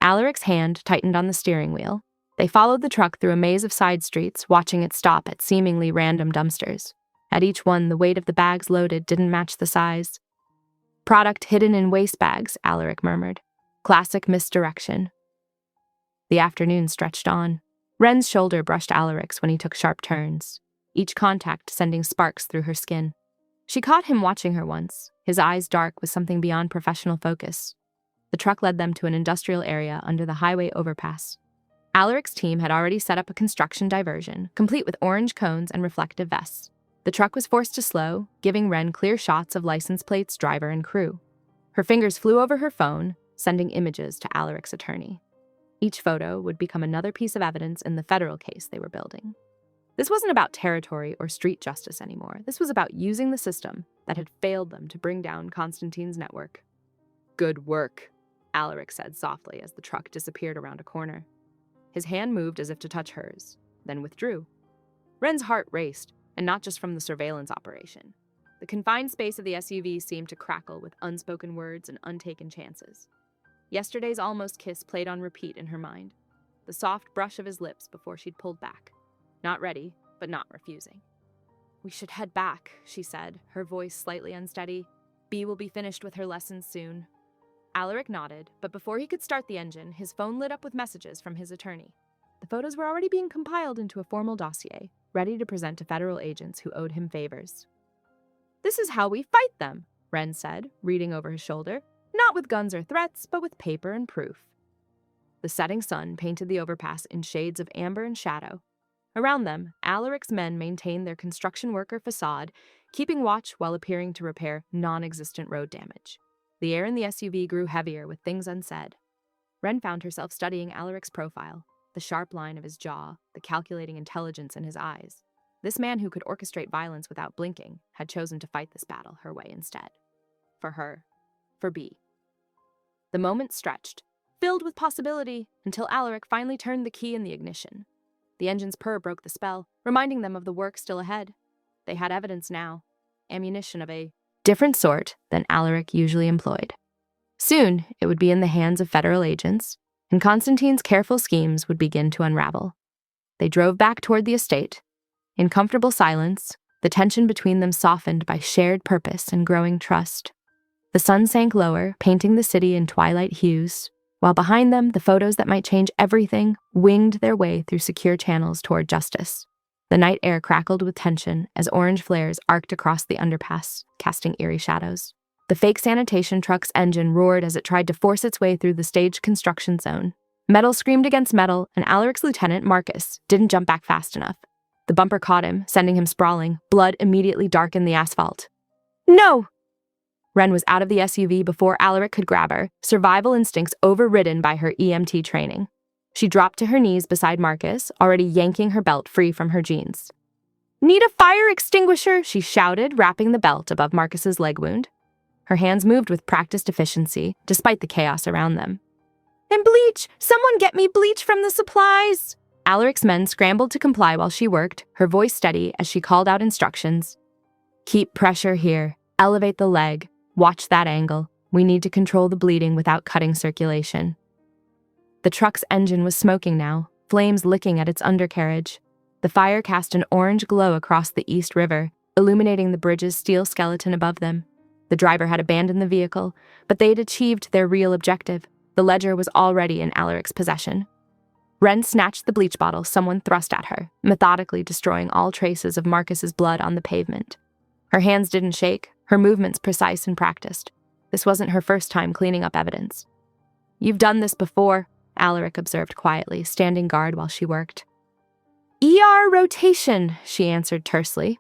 Alaric's hand tightened on the steering wheel. They followed the truck through a maze of side streets, watching it stop at seemingly random dumpsters. At each one, the weight of the bags loaded didn't match the size. "Product hidden in waste bags," Alaric murmured. "Classic misdirection." The afternoon stretched on. Wren's shoulder brushed Alaric's when he took sharp turns, each contact sending sparks through her skin. She caught him watching her once, his eyes dark with something beyond professional focus. The truck led them to an industrial area under the highway overpass. Alaric's team had already set up a construction diversion, complete with orange cones and reflective vests. The truck was forced to slow, giving Wren clear shots of license plates, driver, and crew. Her fingers flew over her phone, sending images to Alaric's attorney. Each photo would become another piece of evidence in the federal case they were building. This wasn't about territory or street justice anymore. This was about using the system that had failed them to bring down Constantine's network. "Good work," Alaric said softly as the truck disappeared around a corner. His hand moved as if to touch hers, then withdrew. Wren's heart raced, and not just from the surveillance operation. The confined space of the SUV seemed to crackle with unspoken words and untaken chances. Yesterday's almost kiss played on repeat in her mind, the soft brush of his lips before she'd pulled back. Not ready, but not refusing. "We should head back," she said, her voice slightly unsteady. "Bea will be finished with her lessons soon." Alaric nodded, but before he could start the engine, his phone lit up with messages from his attorney. The photos were already being compiled into a formal dossier, ready to present to federal agents who owed him favors. "This is how we fight them," Wren said, reading over his shoulder. "Not with guns or threats, but with paper and proof." The setting sun painted the overpass in shades of amber and shadow. Around them, Alaric's men maintained their construction worker facade, keeping watch while appearing to repair non-existent road damage. The air in the SUV grew heavier with things unsaid. Wren found herself studying Alaric's profile, the sharp line of his jaw, the calculating intelligence in his eyes. This man who could orchestrate violence without blinking had chosen to fight this battle her way instead. For her. For Bea. The moment stretched, filled with possibility, until Alaric finally turned the key in the ignition. The engine's purr broke the spell, reminding them of the work still ahead. They had evidence now, ammunition of a different sort than Alaric usually employed. Soon, it would be in the hands of federal agents, and Constantine's careful schemes would begin to unravel. They drove back toward the estate. In comfortable silence, the tension between them softened by shared purpose and growing trust. The sun sank lower, painting the city in twilight hues, while behind them, the photos that might change everything winged their way through secure channels toward justice. The night air crackled with tension as orange flares arced across the underpass, casting eerie shadows. The fake sanitation truck's engine roared as it tried to force its way through the staged construction zone. Metal screamed against metal, and Alaric's lieutenant, Marcus, didn't jump back fast enough. The bumper caught him, sending him sprawling. Blood immediately darkened the asphalt. "No!" Wren was out of the SUV before Alaric could grab her, survival instincts overridden by her EMT training. She dropped to her knees beside Marcus, already yanking her belt free from her jeans. "Need a fire extinguisher?" she shouted, wrapping the belt above Marcus's leg wound. Her hands moved with practiced efficiency, despite the chaos around them. "And bleach! Someone get me bleach from the supplies!" Alaric's men scrambled to comply while she worked, her voice steady as she called out instructions. "Keep pressure here. Elevate the leg. Watch that angle. We need to control the bleeding without cutting circulation." The truck's engine was smoking now, flames licking at its undercarriage. The fire cast an orange glow across the East River, illuminating the bridge's steel skeleton above them. The driver had abandoned the vehicle, but they had achieved their real objective. The ledger was already in Alaric's possession. Wren snatched the bleach bottle someone thrust at her, methodically destroying all traces of Marcus's blood on the pavement. Her hands didn't shake, her movements precise and practiced. This wasn't her first time cleaning up evidence. "You've done this before," Alaric observed quietly, standing guard while she worked. "ER rotation," she answered tersely.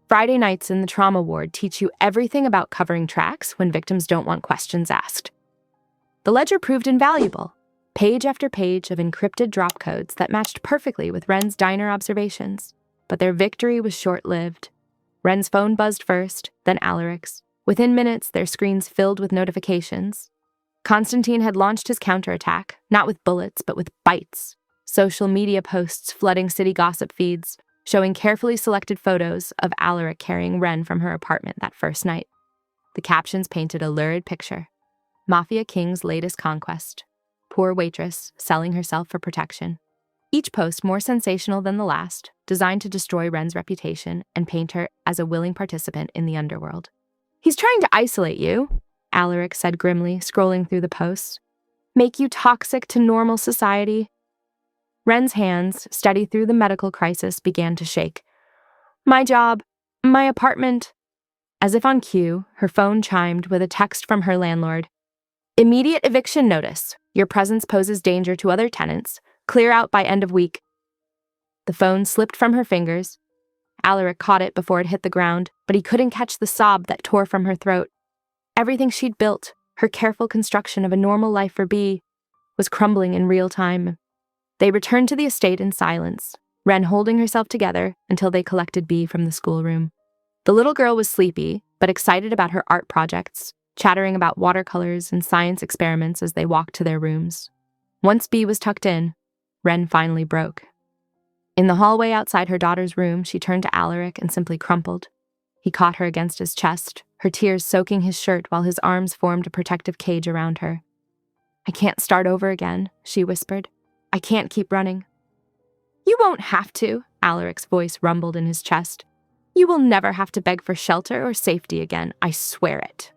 "Friday nights in the trauma ward teach you everything about covering tracks when victims don't want questions asked." The ledger proved invaluable. Page after page of encrypted drop codes that matched perfectly with Wren's diner observations. But their victory was short-lived. Wren's phone buzzed first, then Alaric's. Within minutes, their screens filled with notifications. Constantine had launched his counterattack, not with bullets, but with bites. Social media posts flooding city gossip feeds, showing carefully selected photos of Alaric carrying Wren from her apartment that first night. The captions painted a lurid picture. Mafia King's latest conquest. Poor waitress, selling herself for protection. Each post more sensational than the last, designed to destroy Wren's reputation and paint her as a willing participant in the underworld. "He's trying to isolate you," Alaric said grimly, scrolling through the posts. "Make you toxic to normal society." Wren's hands, steady through the medical crisis, began to shake. "My job, my apartment." As if on cue, her phone chimed with a text from her landlord. "Immediate eviction notice. Your presence poses danger to other tenants. Clear out by end of week." The phone slipped from her fingers. Alaric caught it before it hit the ground, but he couldn't catch the sob that tore from her throat. Everything she'd built, her careful construction of a normal life for Bea, was crumbling in real time. They returned to the estate in silence, Wren holding herself together until they collected Bea from the schoolroom. The little girl was sleepy, but excited about her art projects, chattering about watercolors and science experiments as they walked to their rooms. Once Bea was tucked in, Wren finally broke. In the hallway outside her daughter's room, she turned to Alaric and simply crumpled. He caught her against his chest, her tears soaking his shirt while his arms formed a protective cage around her. "I can't start over again," she whispered. "I can't keep running." "You won't have to," Alaric's voice rumbled in his chest. "You will never have to beg for shelter or safety again, I swear it."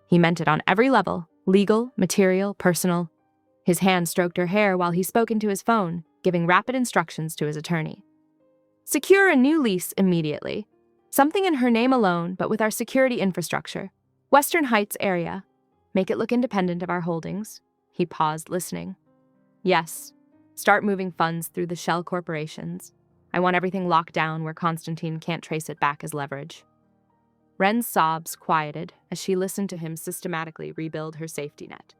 He meant it on every level, legal, material, personal. His hand stroked her hair while he spoke into his phone, giving rapid instructions to his attorney. "Secure a new lease immediately. Something in her name alone, but with our security infrastructure. Western Heights area. Make it look independent of our holdings." He paused, listening. "Yes. Start moving funds through the shell corporations. I want everything locked down where Constantine can't trace it back as leverage." Wren's sobs quieted as she listened to him systematically rebuild her safety net.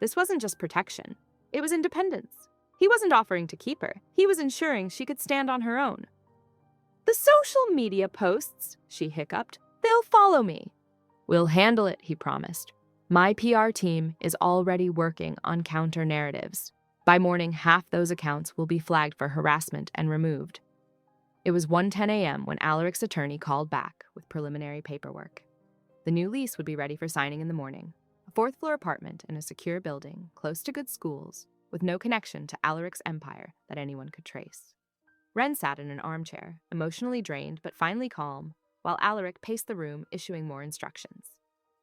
This wasn't just protection. It was independence. He wasn't offering to keep her. He was ensuring she could stand on her own. "The social media posts," she hiccuped. "They'll follow me." "We'll handle it," he promised. "My PR team is already working on counter-narratives. By morning, half those accounts will be flagged for harassment and removed." It was 1:10 a.m. when Alaric's attorney called back with preliminary paperwork. The new lease would be ready for signing in the morning. A fourth-floor apartment in a secure building, close to good schools, with no connection to Alaric's empire that anyone could trace. Wren sat in an armchair, emotionally drained but finally calm, while Alaric paced the room, issuing more instructions.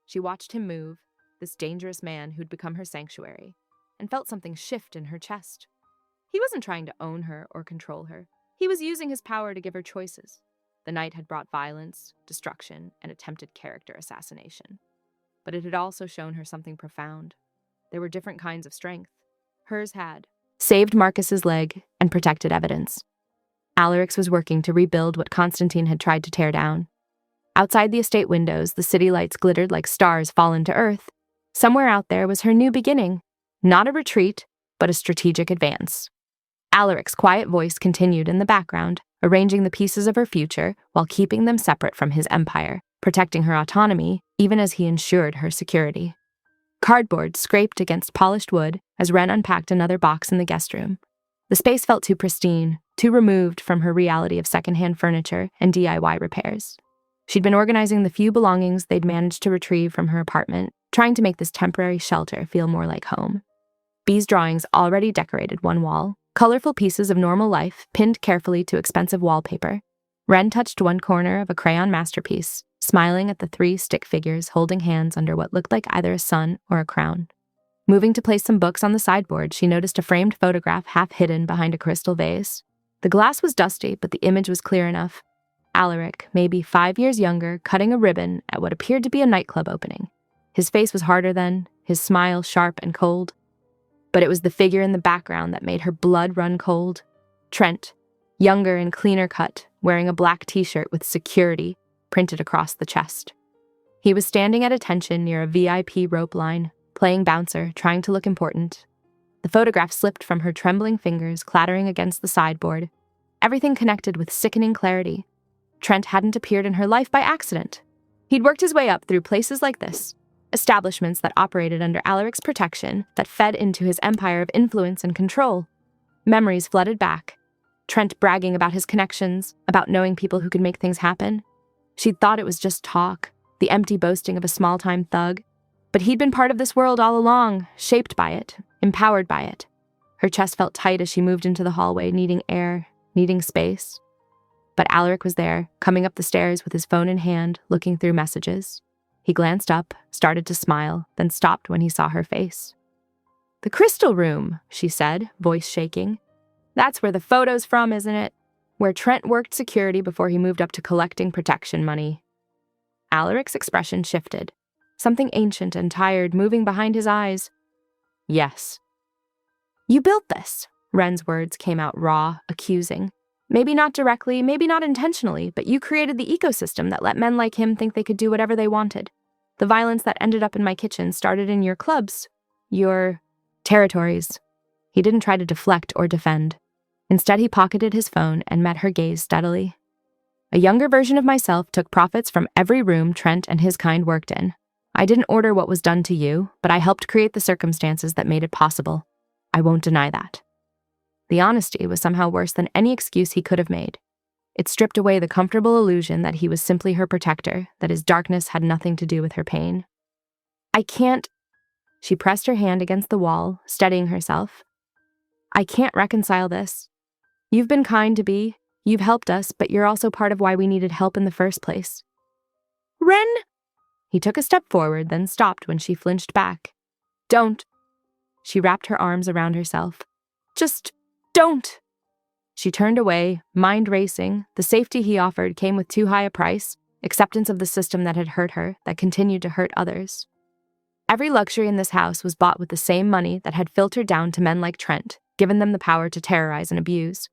She watched him move, this dangerous man who'd become her sanctuary, and felt something shift in her chest. He wasn't trying to own her or control her. He was using his power to give her choices. The night had brought violence, destruction, and attempted character assassination. But it had also shown her something profound. There were different kinds of strength. Hers had saved Marcus's leg and protected evidence. Alaric's was working to rebuild what Constantine had tried to tear down. Outside the estate windows, the city lights glittered like stars fallen to earth. Somewhere out there was her new beginning. Not a retreat, but a strategic advance. Alaric's quiet voice continued in the background, arranging the pieces of her future while keeping them separate from his empire, protecting her autonomy even as he ensured her security. Cardboard scraped against polished wood as Wren unpacked another box in the guest room. The space felt too pristine, too removed from her reality of secondhand furniture and DIY repairs. She'd been organizing the few belongings they'd managed to retrieve from her apartment, trying to make this temporary shelter feel more like home. Bea's drawings already decorated one wall, colorful pieces of normal life pinned carefully to expensive wallpaper. Wren touched one corner of a crayon masterpiece, smiling at the 3 stick figures holding hands under what looked like either a sun or a crown. Moving to place some books on the sideboard, she noticed a framed photograph half hidden behind a crystal vase. The glass was dusty, but the image was clear enough. Alaric, maybe 5 years younger, cutting a ribbon at what appeared to be a nightclub opening. His face was harder then, his smile sharp and cold. But it was the figure in the background that made her blood run cold. Trent, younger and cleaner cut, wearing a black t-shirt with security printed across the chest. He was standing at attention near a VIP rope line, playing bouncer, trying to look important. The The photograph slipped from her trembling fingers, clattering against the sideboard. Everything connected with sickening clarity. Trent hadn't appeared in her life by accident. He'd worked his way up through places like this, establishments that operated under Alaric's protection, that fed into his empire of influence and control. Memories flooded back. Trent bragging about his connections, about knowing people who could make things happen. She'd thought it was just talk, the empty boasting of a small-time thug. But he'd been part of this world all along, shaped by it, empowered by it. Her chest felt tight as she moved into the hallway, needing air, needing space. But Alaric was there, coming up the stairs with his phone in hand, looking through messages. He glanced up, started to smile, then stopped when he saw her face. "The crystal room," she said, voice shaking. "That's where the photo's from, isn't it? Where Trent worked security before he moved up to collecting protection money." Alaric's expression shifted, something ancient and tired moving behind his eyes. "Yes." "You built this." Wren's words came out raw, accusing. "Maybe not directly, maybe not intentionally, but you created the ecosystem that let men like him think they could do whatever they wanted. The violence that ended up in my kitchen started in your clubs, your territories." He didn't try to deflect or defend. Instead, he pocketed his phone and met her gaze steadily. "A younger version of myself took profits from every room Trent and his kind worked in. I didn't order what was done to you, but I helped create the circumstances that made it possible. I won't deny that." The honesty was somehow worse than any excuse he could have made. It stripped away the comfortable illusion that he was simply her protector, that his darkness had nothing to do with her pain. "I can't." She pressed her hand against the wall, steadying herself. "I can't reconcile this. You've been kind to Bea, you've helped us, but you're also part of why we needed help in the first place." "Wren!" He took a step forward, then stopped when she flinched back. "Don't." She wrapped her arms around herself. "Just don't." She turned away, mind racing. The safety he offered came with too high a price, acceptance of the system that had hurt her, that continued to hurt others. Every luxury in this house was bought with the same money that had filtered down to men like Trent, given them the power to terrorize and abuse.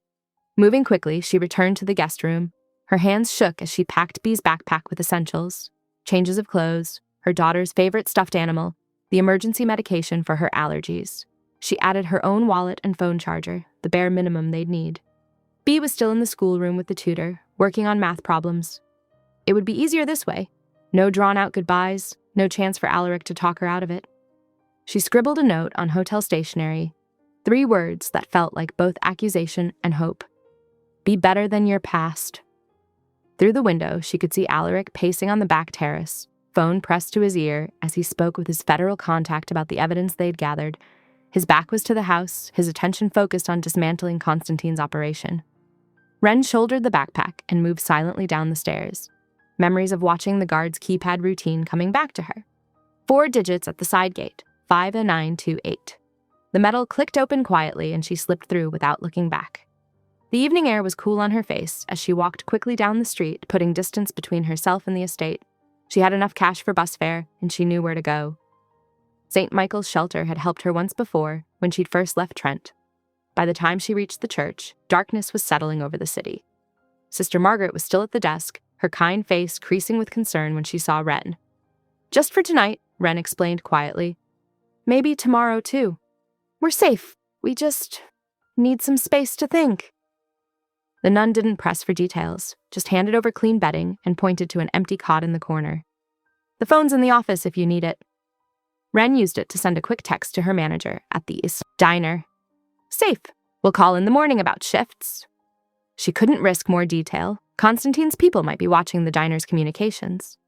Moving quickly, she returned to the guest room. Her hands shook as she packed Bea's backpack with essentials, changes of clothes, her daughter's favorite stuffed animal, the emergency medication for her allergies. She added her own wallet and phone charger, the bare minimum they'd need. Bea was still in the schoolroom with the tutor, working on math problems. It would be easier this way. No drawn-out goodbyes, no chance for Alaric to talk her out of it. She scribbled a note on hotel stationery, 3 words that felt like both accusation and hope. "Be better than your past." Through the window, she could see Alaric pacing on the back terrace, phone pressed to his ear as he spoke with his federal contact about the evidence they'd gathered. His back was to the house, his attention focused on dismantling Constantine's operation. Wren shouldered the backpack and moved silently down the stairs, memories of watching the guard's keypad routine coming back to her. 4 digits at the side gate, 50928. The metal clicked open quietly and she slipped through without looking back. The evening air was cool on her face as she walked quickly down the street, putting distance between herself and the estate. She had enough cash for bus fare, and she knew where to go. St. Michael's shelter had helped her once before, when she'd first left Trent. By the time she reached the church, darkness was settling over the city. Sister Margaret was still at the desk, her kind face creasing with concern when she saw Wren. "Just for tonight," Wren explained quietly. "Maybe tomorrow, too. We're safe. We just need some space to think." The nun didn't press for details, just handed over clean bedding and pointed to an empty cot in the corner. "The phone's in the office if you need it." Wren used it to send a quick text to her manager at the diner. "Safe. We'll call in the morning about shifts." She couldn't risk more detail. Constantine's people might be watching the diner's communications.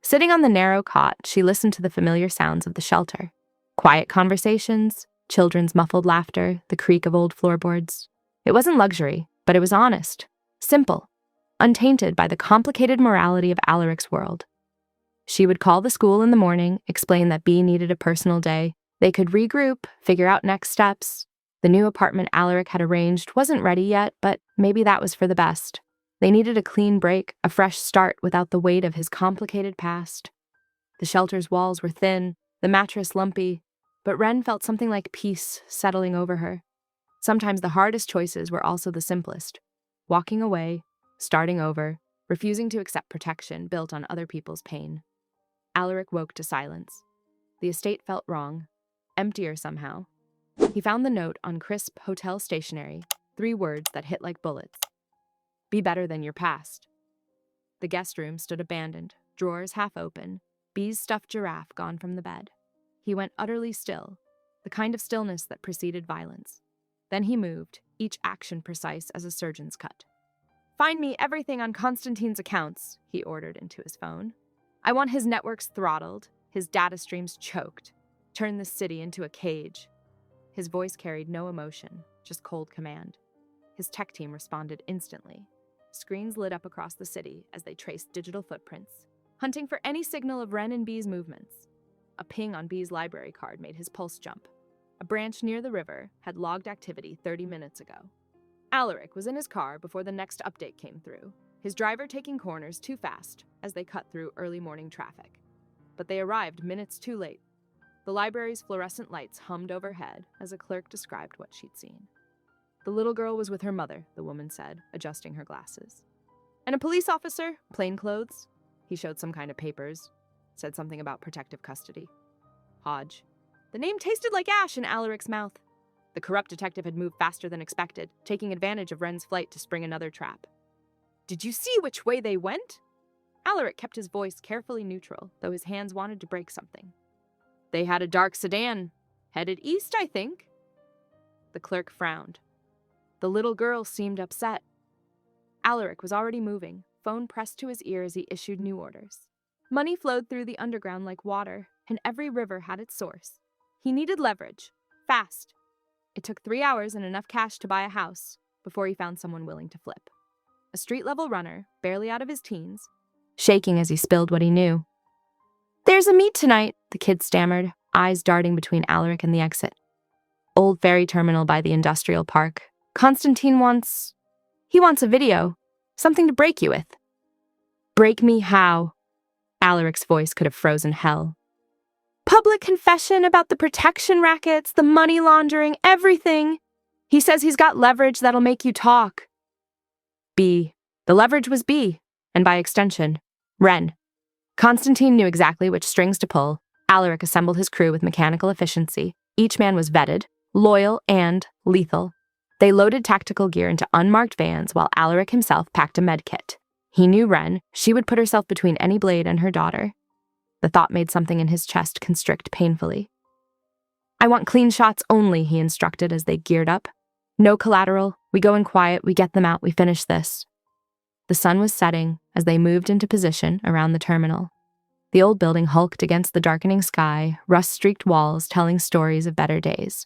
Sitting on the narrow cot, she listened to the familiar sounds of the shelter. Quiet conversations, children's muffled laughter, the creak of old floorboards. It wasn't luxury, but it was honest, simple, untainted by the complicated morality of Alaric's world. She would call the school in the morning, explain that Bea needed a personal day. They could regroup, figure out next steps. The new apartment Alaric had arranged wasn't ready yet, but maybe that was for the best. They needed a clean break, a fresh start without the weight of his complicated past. The shelter's walls were thin, the mattress lumpy, but Wren felt something like peace settling over her. Sometimes the hardest choices were also the simplest. Walking away, starting over, refusing to accept protection built on other people's pain. Alaric woke to silence. The estate felt wrong, emptier somehow. He found the note on crisp hotel stationery, 3 words that hit like bullets. Be better than your past. The guest room stood abandoned, drawers half open, B's stuffed giraffe gone from the bed. He went utterly still, the kind of stillness that preceded violence. Then he moved, each action precise as a surgeon's cut. Find me everything on Constantine's accounts, he ordered into his phone. I want his networks throttled, his data streams choked. Turn this city into a cage. His voice carried no emotion, just cold command. His tech team responded instantly. Screens lit up across the city as they traced digital footprints, hunting for any signal of Ren and B's movements. A ping on B's library card made his pulse jump. A branch near the river had logged activity 30 minutes ago. Alaric was in his car before the next update came through, his driver taking corners too fast as they cut through early morning traffic. But they arrived minutes too late. The library's fluorescent lights hummed overhead as a clerk described what she'd seen. The little girl was with her mother, the woman said, adjusting her glasses. And a police officer, plainclothes. He showed some kind of papers, said something about protective custody. Hodge. The name tasted like ash in Alaric's mouth. The corrupt detective had moved faster than expected, taking advantage of Ren's flight to spring another trap. Did you see which way they went? Alaric kept his voice carefully neutral, though his hands wanted to break something. They had a dark sedan. Headed east, I think. The clerk frowned. The little girl seemed upset. Alaric was already moving, phone pressed to his ear as he issued new orders. Money flowed through the underground like water, and every river had its source. He needed leverage. Fast. It took 3 hours and enough cash to buy a house before he found someone willing to flip. A street-level runner, barely out of his teens, shaking as he spilled what he knew. There's a meet tonight, the kid stammered, eyes darting between Alaric and the exit. Old ferry terminal by the industrial park. Constantine wants a video. Something to break you with. Break me how? Alaric's voice could have frozen hell. Public confession about the protection rackets, the money laundering, everything. He says he's got leverage that'll make you talk. B. The leverage was B, and by extension, Ren. Constantine knew exactly which strings to pull. Alaric assembled his crew with mechanical efficiency. Each man was vetted, loyal, and lethal. They loaded tactical gear into unmarked vans while Alaric himself packed a med kit. He knew Ren. She would put herself between any blade and her daughter. The thought made something in his chest constrict painfully. I want clean shots only, he instructed as they geared up. No collateral. We go in quiet, we get them out, we finish this. The sun was setting as they moved into position around the terminal. The old building hulked against the darkening sky, rust-streaked walls telling stories of better days.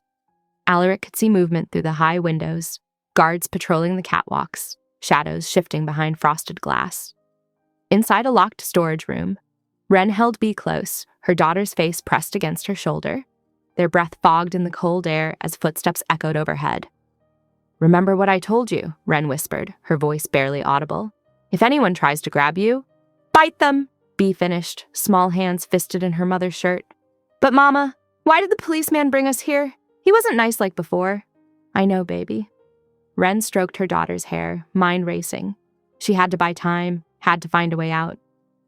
Alaric could see movement through the high windows, guards patrolling the catwalks, shadows shifting behind frosted glass. Inside a locked storage room, Ren held B close, her daughter's face pressed against her shoulder. Their breath fogged in the cold air as footsteps echoed overhead. Remember what I told you, Ren whispered, her voice barely audible. If anyone tries to grab you, bite them, B finished, small hands fisted in her mother's shirt. But Mama, why did the policeman bring us here? He wasn't nice like before. I know, baby. Ren stroked her daughter's hair, mind racing. She had to buy time, had to find a way out.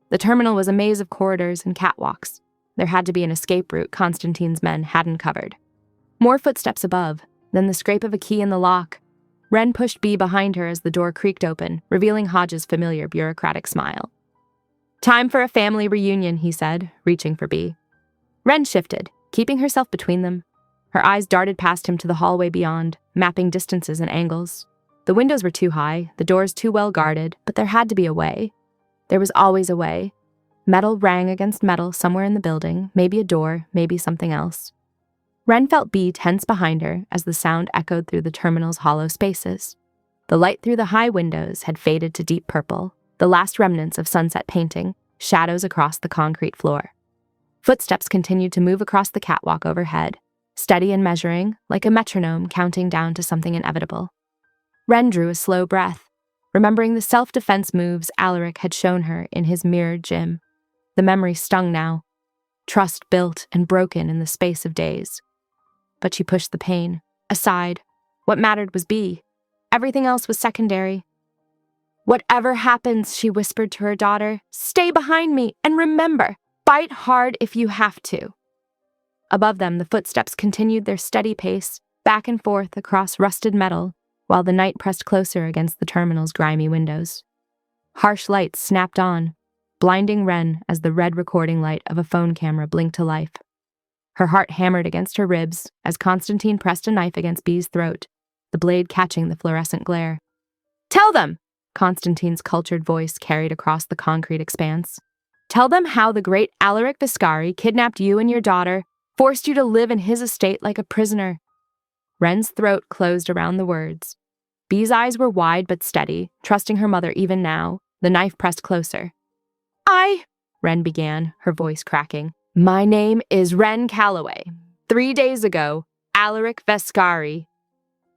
The terminal was a maze of corridors and catwalks. There had to be an escape route Constantine's men hadn't covered. More footsteps above, then the scrape of a key in the lock. Ren pushed B behind her as the door creaked open, revealing Hodge's familiar bureaucratic smile. Time for a family reunion, he said, reaching for B. Ren shifted, keeping herself between them. Her eyes darted past him to the hallway beyond, mapping distances and angles. The windows were too high, the doors too well guarded, but there had to be a way. There was always a way. Metal rang against metal somewhere in the building, maybe a door, maybe something else. Ren felt B tense behind her as the sound echoed through the terminal's hollow spaces. The light through the high windows had faded to deep purple, the last remnants of sunset painting, shadows across the concrete floor. Footsteps continued to move across the catwalk overhead, steady and measuring, like a metronome counting down to something inevitable. Ren drew a slow breath, remembering the self-defense moves Alaric had shown her in his mirrored gym. The memory stung now, trust built and broken in the space of days. But she pushed the pain aside. What mattered was B. Everything else was secondary. Whatever happens, she whispered to her daughter, stay behind me and remember, fight hard if you have to. Above them, the footsteps continued their steady pace, back and forth across rusted metal, while the night pressed closer against the terminal's grimy windows. Harsh lights snapped on, blinding Ren as the red recording light of a phone camera blinked to life. Her heart hammered against her ribs as Constantine pressed a knife against Bee's throat, the blade catching the fluorescent glare. "Tell them!" Constantine's cultured voice carried across the concrete expanse. "Tell them how the great Alaric Viscari kidnapped you and your daughter, forced you to live in his estate like a prisoner." Ren's throat closed around the words. Bee's eyes were wide but steady, trusting her mother even now. The knife pressed closer. Ren began, her voice cracking. "My name is Ren Calloway. 3 days ago, Alaric Viscari."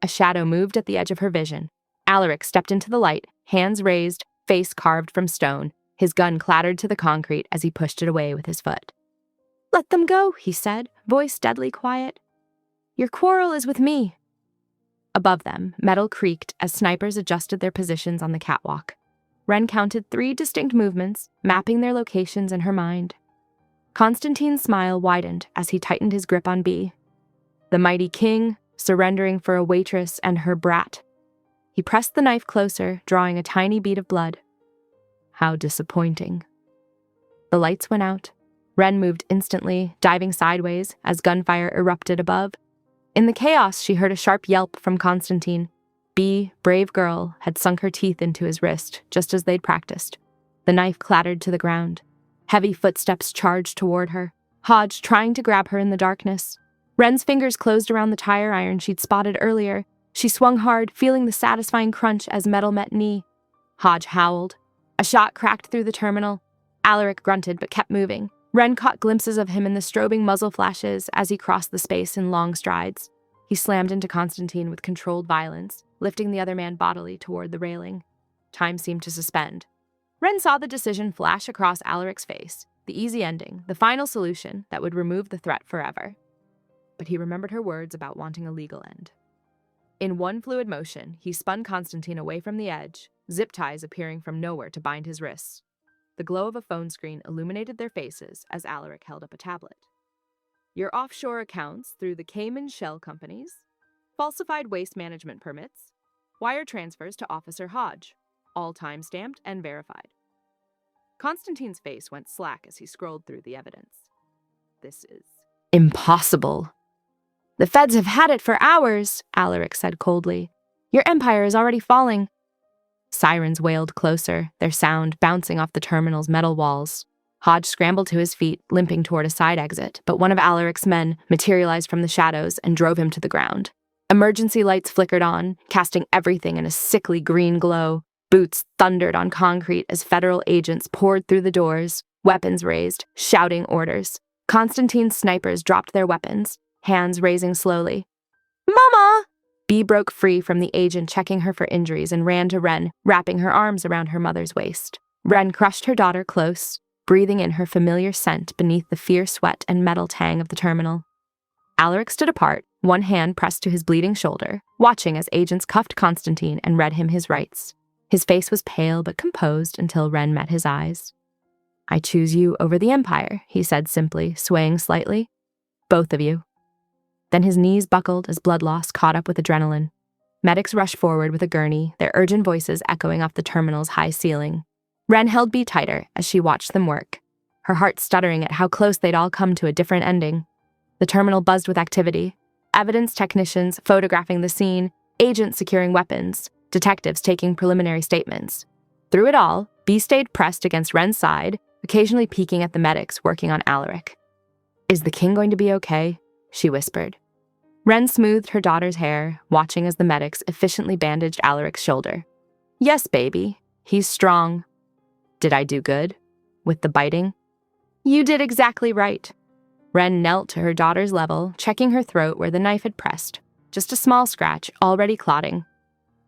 A shadow moved at the edge of her vision. Alaric stepped into the light, hands raised, face carved from stone. His gun clattered to the concrete as he pushed it away with his foot. "Let them go," he said, voice deadly quiet. "Your quarrel is with me." Above them, metal creaked as snipers adjusted their positions on the catwalk. Ren counted 3 distinct movements, mapping their locations in her mind. Constantine's smile widened as he tightened his grip on Bee. The mighty king, surrendering for a waitress and her brat. He pressed the knife closer, drawing a tiny bead of blood. How disappointing. The lights went out. Ren moved instantly, diving sideways as gunfire erupted above. In the chaos, she heard a sharp yelp from Constantine. Bee, brave girl, had sunk her teeth into his wrist, just as they'd practiced. The knife clattered to the ground. Heavy footsteps charged toward her, Hodge trying to grab her in the darkness. Ren's fingers closed around the tire iron she'd spotted earlier. She swung hard, feeling the satisfying crunch as metal met knee. Hodge howled. A shot cracked through the terminal. Alaric grunted but kept moving. Ren caught glimpses of him in the strobing muzzle flashes as he crossed the space in long strides. He slammed into Constantine with controlled violence, lifting the other man bodily toward the railing. Time seemed to suspend. Ren saw the decision flash across Alaric's face, the easy ending, the final solution that would remove the threat forever. But he remembered her words about wanting a legal end. In one fluid motion, he spun Constantine away from the edge, zip ties appearing from nowhere to bind his wrists. The glow of a phone screen illuminated their faces as Alaric held up a tablet. Your offshore accounts through the Cayman Shell companies, falsified waste management permits, wire transfers to Officer Hodge, all time-stamped and verified. Constantine's face went slack as he scrolled through the evidence. This is impossible. The feds have had it for hours, Alaric said coldly. Your empire is already falling. Sirens wailed closer, their sound bouncing off the terminal's metal walls. Hodge scrambled to his feet, limping toward a side exit, but one of Alaric's men materialized from the shadows and drove him to the ground. Emergency lights flickered on, casting everything in a sickly green glow. Boots thundered on concrete as federal agents poured through the doors, weapons raised, shouting orders. Constantine's snipers dropped their weapons, hands raising slowly. Mama! Bee broke free from the agent checking her for injuries and ran to Ren, wrapping her arms around her mother's waist. Ren crushed her daughter close, breathing in her familiar scent beneath the fierce sweat and metal tang of the terminal. Alaric stood apart, one hand pressed to his bleeding shoulder, watching as agents cuffed Constantine and read him his rights. His face was pale but composed until Ren met his eyes. I choose you over the Empire, he said simply, swaying slightly. Both of you. Then his knees buckled as blood loss caught up with adrenaline. Medics rushed forward with a gurney, their urgent voices echoing off the terminal's high ceiling. Ren held Bee tighter as she watched them work, her heart stuttering at how close they'd all come to a different ending. The terminal buzzed with activity. Evidence technicians photographing the scene, agents securing weapons, detectives taking preliminary statements. Through it all, Bee stayed pressed against Ren's side, occasionally peeking at the medics working on Alaric. Is the king going to be okay? She whispered. Ren smoothed her daughter's hair, watching as the medics efficiently bandaged Alaric's shoulder. Yes, baby. He's strong. Did I do good? With the biting? You did exactly right. Ren knelt to her daughter's level, checking her throat where the knife had pressed. Just a small scratch, already clotting.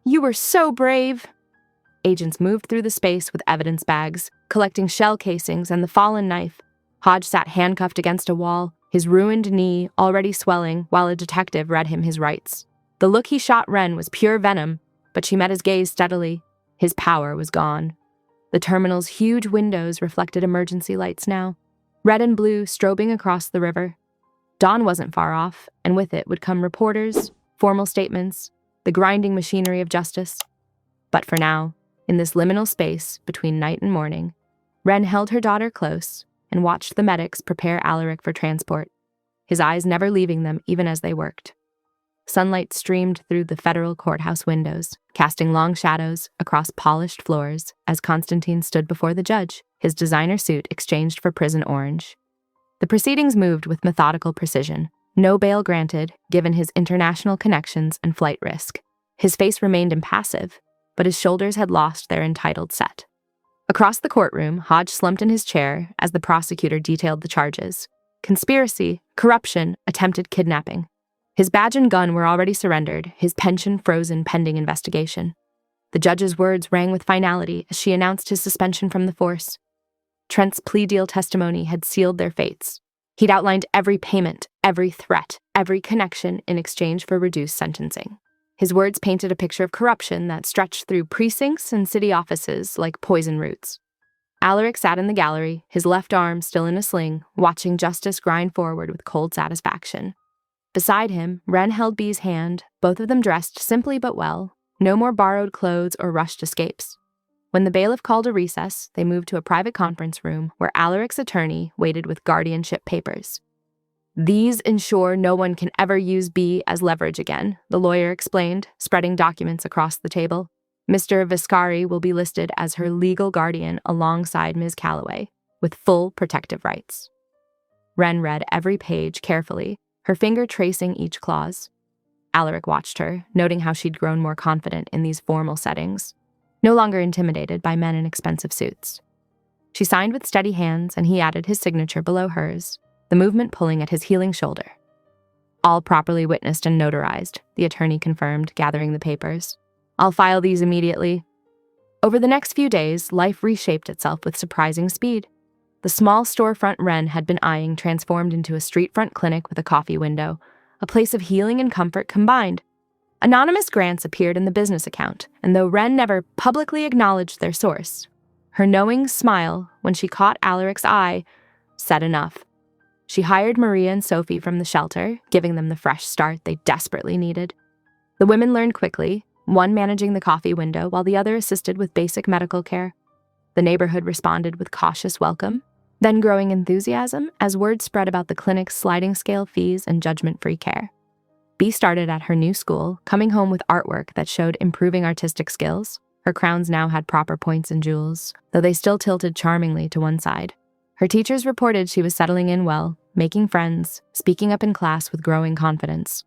You were so brave. Agents moved through the space with evidence bags, collecting shell casings and the fallen knife. Hodge sat handcuffed against a wall, his ruined knee already swelling while a detective read him his rights. The look he shot Ren was pure venom, but she met his gaze steadily. His power was gone. The terminal's huge windows reflected emergency lights now, red and blue strobing across the river. Dawn wasn't far off, and with it would come reporters, formal statements, the grinding machinery of justice. But for now, in this liminal space between night and morning, Wren held her daughter close and watched the medics prepare Alaric for transport, his eyes never leaving them even as they worked. Sunlight streamed through the federal courthouse windows, casting long shadows across polished floors as Constantine stood before the judge, his designer suit exchanged for prison orange. The proceedings moved with methodical precision. No bail granted, given his international connections and flight risk. His face remained impassive, but his shoulders had lost their entitled set. Across the courtroom, Hodge slumped in his chair as the prosecutor detailed the charges. Conspiracy, corruption, attempted kidnapping. His badge and gun were already surrendered, his pension frozen pending investigation. The judge's words rang with finality as she announced his suspension from the force. Trent's plea deal testimony had sealed their fates. He'd outlined every payment, every threat, every connection in exchange for reduced sentencing. His words painted a picture of corruption that stretched through precincts and city offices like poison roots. Alaric sat in the gallery, his left arm still in a sling, watching justice grind forward with cold satisfaction. Beside him, Wren held Bee's hand, both of them dressed simply but well, no more borrowed clothes or rushed escapes. When the bailiff called a recess, they moved to a private conference room where Alaric's attorney waited with guardianship papers. These ensure no one can ever use Bee as leverage again, the lawyer explained, spreading documents across the table. Mr. Viscari will be listed as her legal guardian alongside Ms. Calloway, with full protective rights. Wren read every page carefully, her finger tracing each clause. Alaric watched her, noting how she'd grown more confident in these formal settings, no longer intimidated by men in expensive suits. She signed with steady hands, and he added his signature below hers, the movement pulling at his healing shoulder. All properly witnessed and notarized, the attorney confirmed, gathering the papers. I'll file these immediately. Over the next few days, life reshaped itself with surprising speed. The small storefront Wren had been eyeing transformed into a street-front clinic with a coffee window, a place of healing and comfort combined. Anonymous grants appeared in the business account, and though Wren never publicly acknowledged their source, her knowing smile, when she caught Alaric's eye, said enough. She hired Maria and Sophie from the shelter, giving them the fresh start they desperately needed. The women learned quickly, one managing the coffee window while the other assisted with basic medical care. The neighborhood responded with cautious welcome, then growing enthusiasm as word spread about the clinic's sliding scale fees and judgment-free care. Bee started at her new school, coming home with artwork that showed improving artistic skills. Her crowns now had proper points and jewels, though they still tilted charmingly to one side. Her teachers reported she was settling in well, making friends, speaking up in class with growing confidence.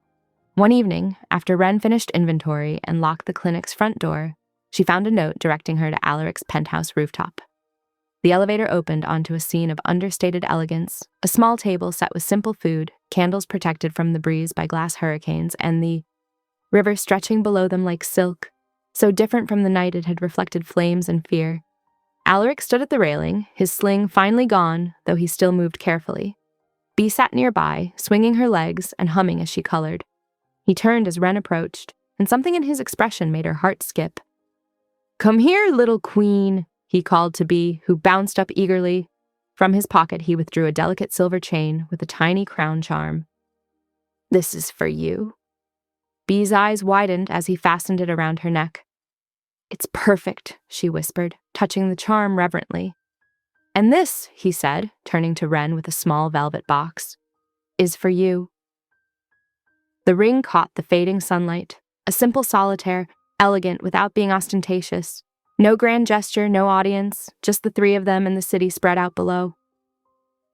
One evening, after Wren finished inventory and locked the clinic's front door, she found a note directing her to Alaric's penthouse rooftop. The elevator opened onto a scene of understated elegance, a small table set with simple food, candles protected from the breeze by glass hurricanes, and the river stretching below them like silk, so different from the night it had reflected flames and fear. Alaric stood at the railing, his sling finally gone, though he still moved carefully. Bee sat nearby, swinging her legs and humming as she colored. He turned as Wren approached, and something in his expression made her heart skip. "Come here, little queen," he called to Bee, who bounced up eagerly. From his pocket, he withdrew a delicate silver chain with a tiny crown charm. "This is for you." Bee's eyes widened as he fastened it around her neck. "It's perfect," she whispered, touching the charm reverently. "And this," he said, turning to Wren with a small velvet box, "is for you." The ring caught the fading sunlight, a simple solitaire, elegant without being ostentatious. No grand gesture, no audience, just the three of them and the city spread out below.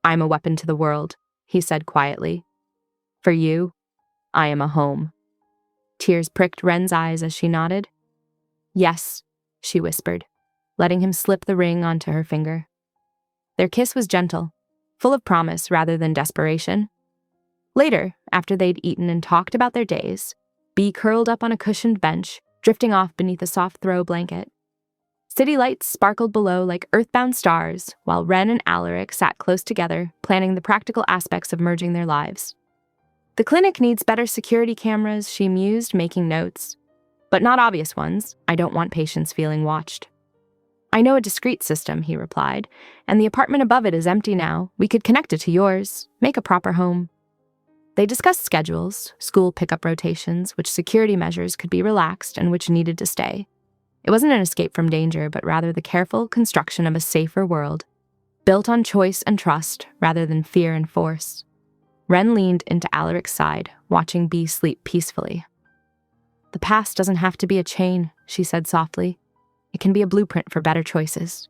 "I'm a weapon to the world," he said quietly. "For you, I am a home." Tears pricked Wren's eyes as she nodded. "Yes," she whispered, letting him slip the ring onto her finger. Their kiss was gentle, full of promise rather than desperation. Later, after they'd eaten and talked about their days, Bee curled up on a cushioned bench, drifting off beneath a soft throw blanket. City lights sparkled below like earthbound stars, while Wren and Alaric sat close together, planning the practical aspects of merging their lives. "The clinic needs better security cameras," she mused, making notes. "But not obvious ones. I don't want patients feeling watched." "I know a discreet system," he replied, "and the apartment above it is empty now. We could connect it to yours, make a proper home." They discussed schedules, school pickup rotations, which security measures could be relaxed and which needed to stay. It wasn't an escape from danger, but rather the careful construction of a safer world, built on choice and trust rather than fear and force. Ren leaned into Alaric's side, watching Bee sleep peacefully. "The past doesn't have to be a chain," she said softly. "It can be a blueprint for better choices."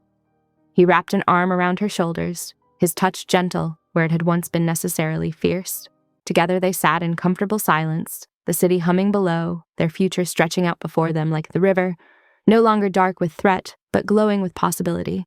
He wrapped an arm around her shoulders, his touch gentle where it had once been necessarily fierce. Together they sat in comfortable silence, the city humming below, their future stretching out before them like the river, no longer dark with threat, but glowing with possibility.